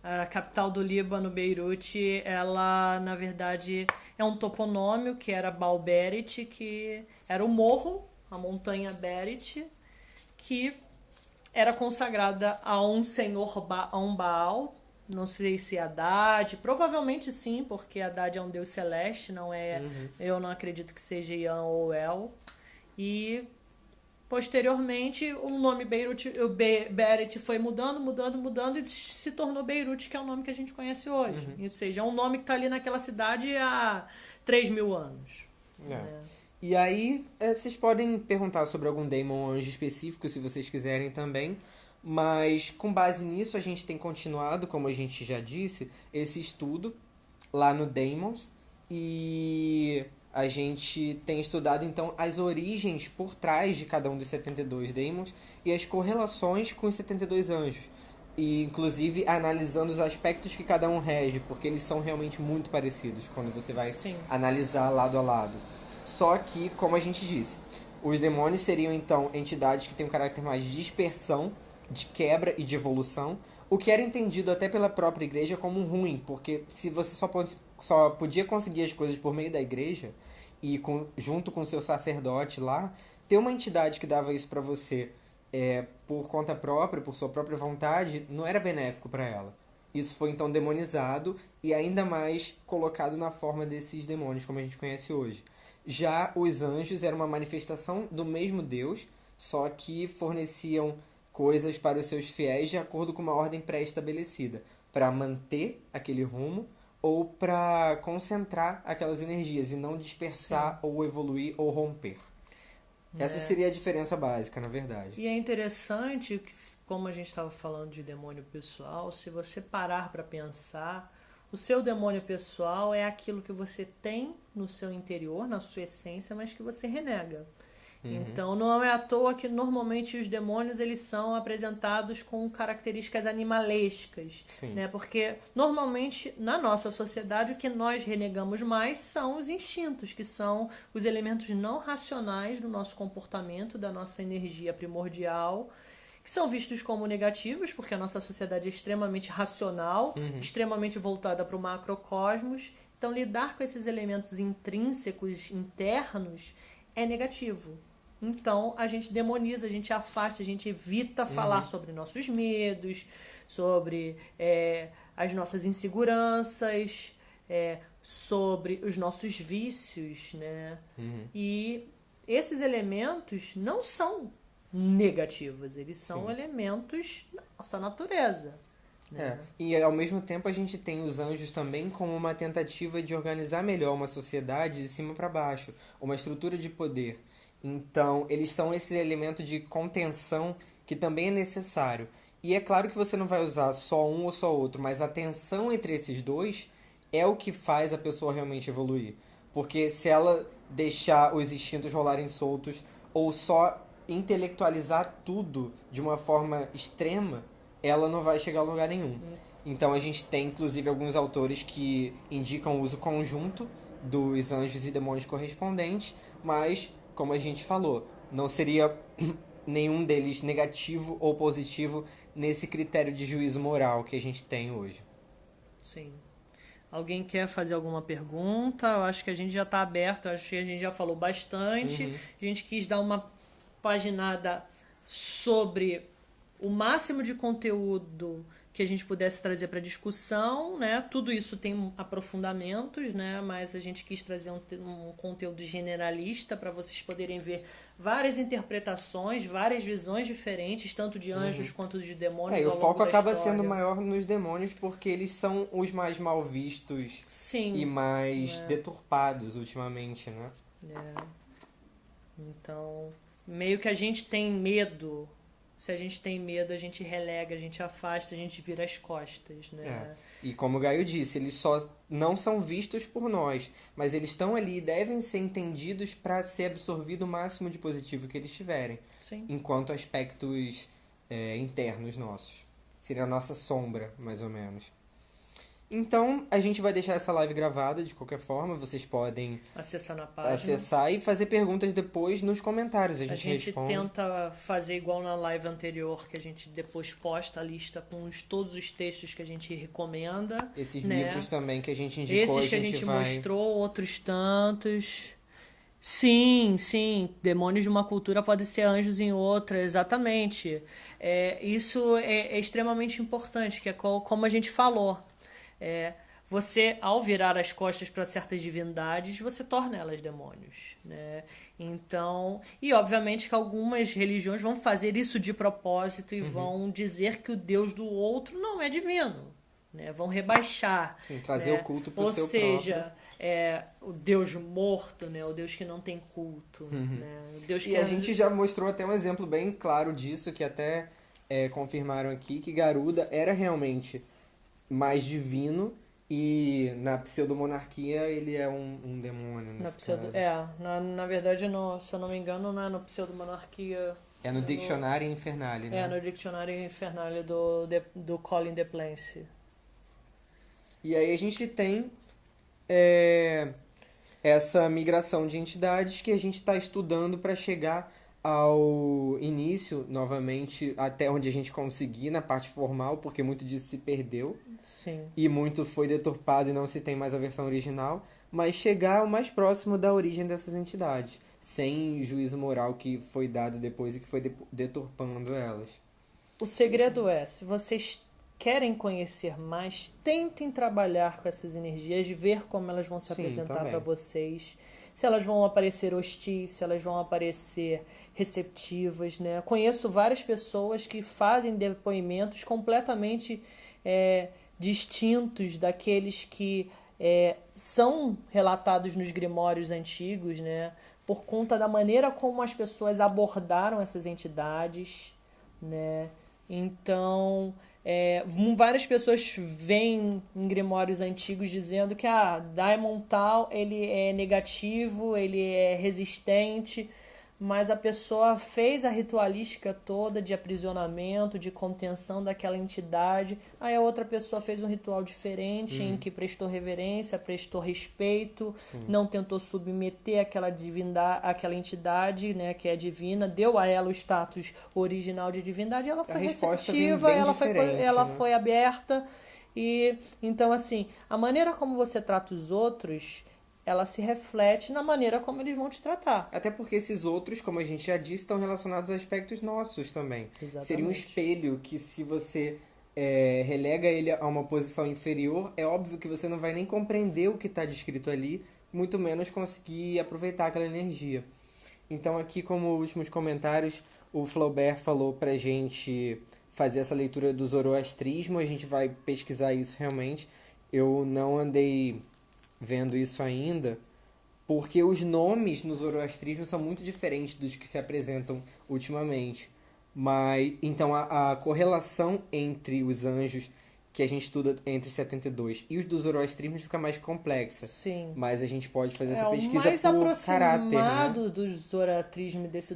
[SPEAKER 4] A capital do Líbano, Beirute, ela, na verdade, é um toponômio que era Baal Berit, que era o morro, a montanha Berit, que era consagrada a um senhor, a um Baal, não sei se Haddad, provavelmente sim, porque Haddad é um deus celeste, não é, eu não acredito que seja Ian ou El. E posteriormente o nome Berit foi mudando e se tornou Beirute, que é o nome que a gente conhece hoje. Ou seja, é um nome que está ali naquela cidade há 3.000 anos.
[SPEAKER 1] E aí, vocês podem perguntar sobre algum Daemon anjo específico, se vocês quiserem também. Mas, com base nisso, a gente tem continuado, como a gente já disse, esse estudo lá no Daemons. E a gente tem estudado, então, as origens por trás de cada um dos 72 Daemons e as correlações com os 72 anjos. E, inclusive, analisando os aspectos que cada um rege, porque eles são realmente muito parecidos quando você vai analisar lado a lado. Só que, como a gente disse, os demônios seriam, então, entidades que têm um caráter mais de dispersão, de quebra e de evolução, o que era entendido até pela própria igreja como ruim, porque se você só podia conseguir as coisas por meio da igreja, e junto com o seu sacerdote lá, ter uma entidade que dava isso pra você por conta própria, por sua própria vontade, não era benéfico para ela. Isso foi, então, demonizado e ainda mais colocado na forma desses demônios, como a gente conhece hoje. Já os anjos eram uma manifestação do mesmo Deus, só que forneciam coisas para os seus fiéis de acordo com uma ordem pré-estabelecida, para manter aquele rumo ou para concentrar aquelas energias e não dispersar ou evoluir ou romper. Essa seria a diferença básica, na verdade.
[SPEAKER 4] E é interessante que, como a gente estava falando de demônio pessoal, se você parar para pensar, o seu demônio pessoal é aquilo que você tem no seu interior, na sua essência, mas que você renega. Então, não é à toa que normalmente os demônios eles são apresentados com características animalescas, né? Porque normalmente na nossa sociedade o que nós renegamos mais são os instintos, que são os elementos não racionais do nosso comportamento, da nossa energia primordial, que são vistos como negativos, porque a nossa sociedade é extremamente racional, extremamente voltada para o macrocosmos. Então, lidar com esses elementos intrínsecos, internos, é negativo. Então, a gente demoniza, a gente afasta, a gente evita falar sobre nossos medos, sobre as nossas inseguranças, sobre os nossos vícios, né? E esses elementos não são negativos, eles são elementos da nossa natureza. Né?
[SPEAKER 1] E ao mesmo tempo a gente tem os anjos também como uma tentativa de organizar melhor uma sociedade de cima para baixo, uma estrutura de poder. Então, eles são esse elemento de contenção que também é necessário. E é claro que você não vai usar só um ou só outro, mas a tensão entre esses dois é o que faz a pessoa realmente evoluir. Porque se ela deixar os instintos rolarem soltos ou só intelectualizar tudo de uma forma extrema, ela não vai chegar a lugar nenhum. Então a gente tem, inclusive, alguns autores que indicam o uso conjunto dos anjos e demônios correspondentes, mas, como a gente falou, não seria nenhum deles negativo ou positivo nesse critério de juízo moral que a gente tem hoje.
[SPEAKER 4] Sim. Alguém quer fazer alguma pergunta? Eu acho que a gente já está aberto, eu acho que a gente já falou bastante. A gente quis dar uma paginada sobre o máximo de conteúdo que a gente pudesse trazer para discussão, né? Tudo isso tem aprofundamentos, né? Mas a gente quis trazer um conteúdo generalista para vocês poderem ver várias interpretações, várias visões diferentes, tanto de anjos quanto de demônios.
[SPEAKER 1] E o
[SPEAKER 4] ao longo
[SPEAKER 1] foco
[SPEAKER 4] da
[SPEAKER 1] acaba
[SPEAKER 4] história.
[SPEAKER 1] sendo maior nos demônios porque eles são os mais mal vistos
[SPEAKER 4] Sim.
[SPEAKER 1] e mais deturpados ultimamente, né?
[SPEAKER 4] É. Então, meio que a gente tem medo. Se a gente tem medo, a gente relega, a gente afasta, a gente vira as costas, né?
[SPEAKER 1] E como o Gaio disse, eles só não são vistos por nós, mas eles estão ali e devem ser entendidos para ser absorvido o máximo de positivo que eles tiverem,
[SPEAKER 4] Sim.
[SPEAKER 1] enquanto aspectos internos nossos. Seria a nossa sombra, mais ou menos. Então, a gente vai deixar essa live gravada de qualquer forma. Vocês podem
[SPEAKER 4] Acessar na página.
[SPEAKER 1] acessar e fazer perguntas depois nos comentários. A
[SPEAKER 4] A
[SPEAKER 1] gente
[SPEAKER 4] gente
[SPEAKER 1] responde.
[SPEAKER 4] tenta fazer igual na live anterior, que a gente depois posta a lista com todos os textos que a gente recomenda.
[SPEAKER 1] Esses
[SPEAKER 4] né?
[SPEAKER 1] livros também que a gente indicou,
[SPEAKER 4] Esses que a gente
[SPEAKER 1] vai...
[SPEAKER 4] mostrou, outros tantos. Sim, demônios de uma cultura podem ser anjos em outra, exatamente. Isso é extremamente importante, que é como a gente falou. Você, ao virar as costas para certas divindades, você torna elas demônios, né? Então, e obviamente que algumas religiões vão fazer isso de propósito e vão dizer que o Deus do outro não é divino, né? Vão rebaixar.
[SPEAKER 1] Sim, trazer
[SPEAKER 4] né?
[SPEAKER 1] o culto pro
[SPEAKER 4] Ou
[SPEAKER 1] seu
[SPEAKER 4] seja, o Deus morto, né? O Deus que não tem culto, né? O Deus que
[SPEAKER 1] E a gente já mostrou até um exemplo bem claro disso, que até confirmaram aqui, que Garuda era realmente mais divino e na pseudomonarquia ele é um demônio.
[SPEAKER 4] Na verdade, se eu não me engano, não é no pseudomonarquia.
[SPEAKER 1] É no Dictionário Infernale, né?
[SPEAKER 4] No Diccionário Infernale do Colin de Plance.
[SPEAKER 1] E aí a gente tem essa migração de entidades que a gente está estudando para chegar ao início, novamente, até onde a gente conseguir na parte formal, porque muito disso se perdeu.
[SPEAKER 4] Sim.
[SPEAKER 1] E muito foi deturpado e não se tem mais a versão original, mas chegar o mais próximo da origem dessas entidades, sem juízo moral que foi dado depois e que foi deturpando elas.
[SPEAKER 4] O segredo se vocês querem conhecer mais, tentem trabalhar com essas energias, ver como elas vão se apresentar para vocês. Se elas vão aparecer hostis, se elas vão aparecer receptivas, né? Conheço várias pessoas que fazem depoimentos completamente distintos daqueles que são relatados nos grimórios antigos, né? Por conta da maneira como as pessoas abordaram essas entidades, né? Então, várias pessoas veem em grimórios antigos dizendo que Daimon tal, ele é negativo, ele é resistente, mas a pessoa fez a ritualística toda de aprisionamento, de contenção daquela entidade. Aí a outra pessoa fez um ritual diferente, em que prestou reverência, prestou respeito, não tentou submeter aquela divindade, aquela entidade, né, que é divina, deu a ela o status original de divindade, ela foi receptiva, ela foi aberta. E então, assim, a maneira como você trata os outros, ela se reflete na maneira como eles vão te tratar.
[SPEAKER 1] Até porque esses outros, como a gente já disse, estão relacionados a aspectos nossos também.
[SPEAKER 4] Exatamente.
[SPEAKER 1] Seria um espelho que, se você relega ele a uma posição inferior, é óbvio que você não vai nem compreender o que está descrito ali, muito menos conseguir aproveitar aquela energia. Então aqui, como últimos comentários, o Flaubert falou pra gente fazer essa leitura do zoroastrismo, a gente vai pesquisar isso realmente. Eu não andei vendo isso ainda, porque os nomes no zoroastrismo são muito diferentes dos que se apresentam ultimamente. Mas então a correlação entre os anjos que a gente estuda entre 72 e os do zoroastrismo fica mais complexa.
[SPEAKER 4] Sim.
[SPEAKER 1] Mas a gente pode fazer essa pesquisa
[SPEAKER 4] por caráter, né? O mais aproximado do zoroastrismo, desse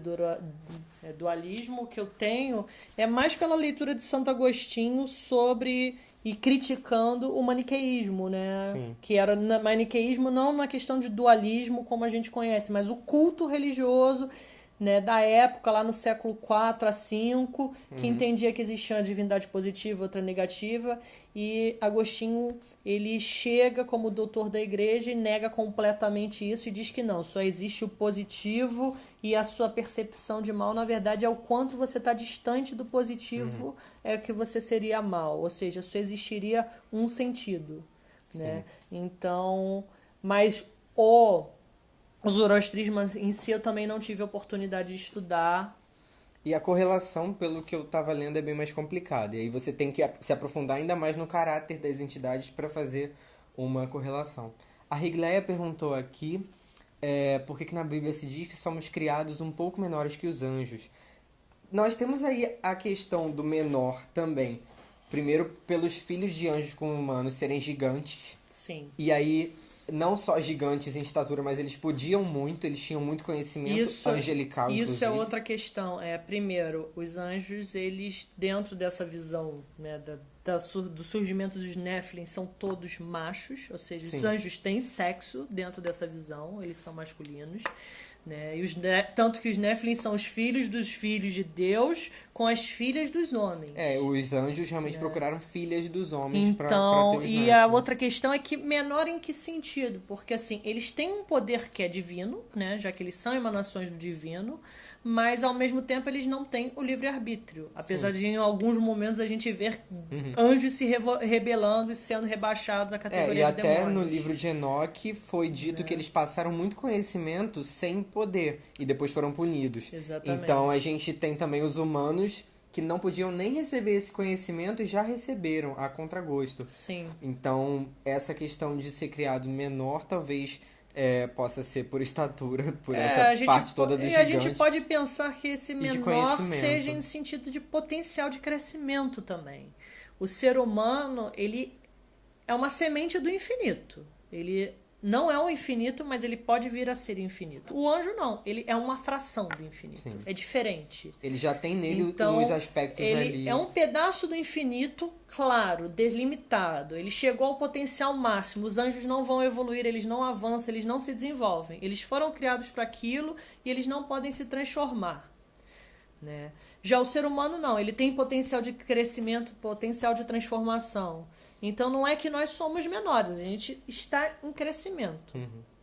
[SPEAKER 4] dualismo que eu tenho, é mais pela leitura de Santo Agostinho sobre e criticando o maniqueísmo, né?
[SPEAKER 1] Sim.
[SPEAKER 4] Que era maniqueísmo não na questão de dualismo como a gente conhece, mas o culto religioso né, da época, lá no século IV a V, que entendia que existia uma divindade positiva e outra negativa, e Agostinho, ele chega como doutor da igreja e nega completamente isso e diz que não, só existe o positivo e a sua percepção de mal, na verdade, é o quanto você está distante do positivo é que você seria mal, ou seja, só existiria um sentido, né? Então, mas o zoroastrismo em si eu também não tive a oportunidade de estudar.
[SPEAKER 1] E a correlação, pelo que eu estava lendo, é bem mais complicada. E aí você tem que se aprofundar ainda mais no caráter das entidades para fazer uma correlação. A Rigleia perguntou aqui por que na Bíblia se diz que somos criados um pouco menores que os anjos. Nós temos aí a questão do menor também. Primeiro, pelos filhos de anjos com humanos serem gigantes.
[SPEAKER 4] Sim.
[SPEAKER 1] E aí, não só gigantes em estatura, mas eles podiam muito, eles tinham muito conhecimento angelical,
[SPEAKER 4] Isso
[SPEAKER 1] inclusive.
[SPEAKER 4] é outra questão. Primeiro, os anjos, eles, dentro dessa visão, né, do surgimento dos Nephilim, são todos machos, ou seja, os anjos têm sexo dentro dessa visão, eles são masculinos. Né? E tanto que os Nephilim são os filhos dos filhos de Deus com as filhas dos homens.
[SPEAKER 1] Os anjos realmente procuraram filhas dos homens para ter os
[SPEAKER 4] e
[SPEAKER 1] Nephilim.
[SPEAKER 4] a outra questão é que menor em que sentido? Porque assim, eles têm um poder que é divino, né? Já que eles são emanações do divino, mas ao mesmo tempo eles não têm o livre-arbítrio. Apesar de em alguns momentos a gente ver anjos se rebelando e sendo rebaixados à categoria
[SPEAKER 1] e
[SPEAKER 4] de
[SPEAKER 1] até
[SPEAKER 4] demônios.
[SPEAKER 1] no livro de Enoque foi dito que eles passaram muito conhecimento sem poder e depois foram punidos.
[SPEAKER 4] Exatamente.
[SPEAKER 1] Então a gente tem também os humanos que não podiam nem receber esse conhecimento e já receberam a contragosto.
[SPEAKER 4] Sim.
[SPEAKER 1] Então essa questão de ser criado menor talvez possa ser por estatura, por essa parte toda do gigante.
[SPEAKER 4] E a gente pode pensar que esse menor
[SPEAKER 1] conhecimento.
[SPEAKER 4] seja em sentido de potencial de crescimento também. O ser humano, ele é uma semente do infinito. Ele não é o infinito, mas ele pode vir a ser infinito. O anjo não, ele é uma fração do infinito.
[SPEAKER 1] Sim.
[SPEAKER 4] É diferente.
[SPEAKER 1] Ele já tem nele
[SPEAKER 4] Então,
[SPEAKER 1] os aspectos
[SPEAKER 4] ele
[SPEAKER 1] ali.
[SPEAKER 4] é um pedaço do infinito, claro, delimitado. Ele chegou ao potencial máximo. Os anjos não vão evoluir, eles não avançam, eles não se desenvolvem. Eles foram criados para aquilo e eles não podem se transformar. Né? Já o ser humano não, ele tem potencial de crescimento, potencial de transformação. Então não é que nós somos menores, a gente está em crescimento.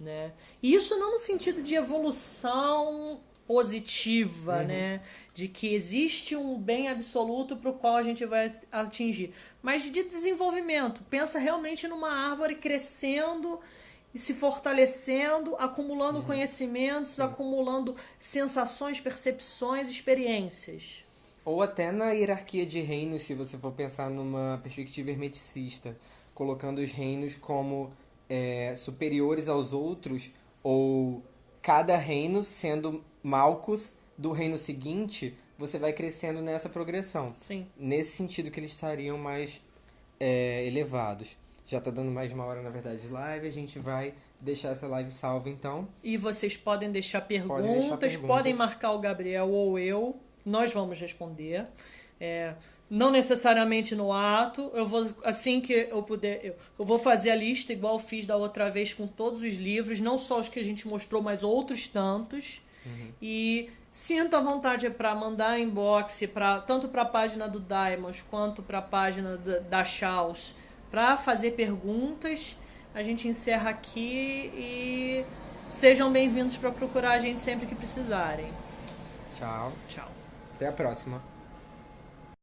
[SPEAKER 4] Né? E isso não no sentido de evolução positiva, né? De que existe um bem absoluto para o qual a gente vai atingir, mas de desenvolvimento. Pensa realmente numa árvore crescendo e se fortalecendo, acumulando conhecimentos, acumulando sensações, percepções, experiências.
[SPEAKER 1] Ou até na hierarquia de reinos, se você for pensar numa perspectiva hermeticista, colocando os reinos como superiores aos outros, ou cada reino sendo Malkuth do reino seguinte, você vai crescendo nessa progressão.
[SPEAKER 4] Sim.
[SPEAKER 1] Nesse sentido que eles estariam mais elevados. Já está dando mais de 1 hora, na verdade, de live. A gente vai deixar essa live salva, então.
[SPEAKER 4] E vocês podem deixar perguntas, podem marcar o Gabriel ou eu. Nós vamos responder. Não necessariamente no ato. Eu vou, assim que eu puder, eu vou fazer a lista igual eu fiz da outra vez com todos os livros, não só os que a gente mostrou, mas outros tantos. E sinta vontade para mandar inbox, tanto para a página do Daimos quanto para a página da Chaos, para fazer perguntas. A gente encerra aqui e sejam bem-vindos para procurar a gente sempre que precisarem.
[SPEAKER 1] Tchau.
[SPEAKER 4] Tchau.
[SPEAKER 1] Até a próxima.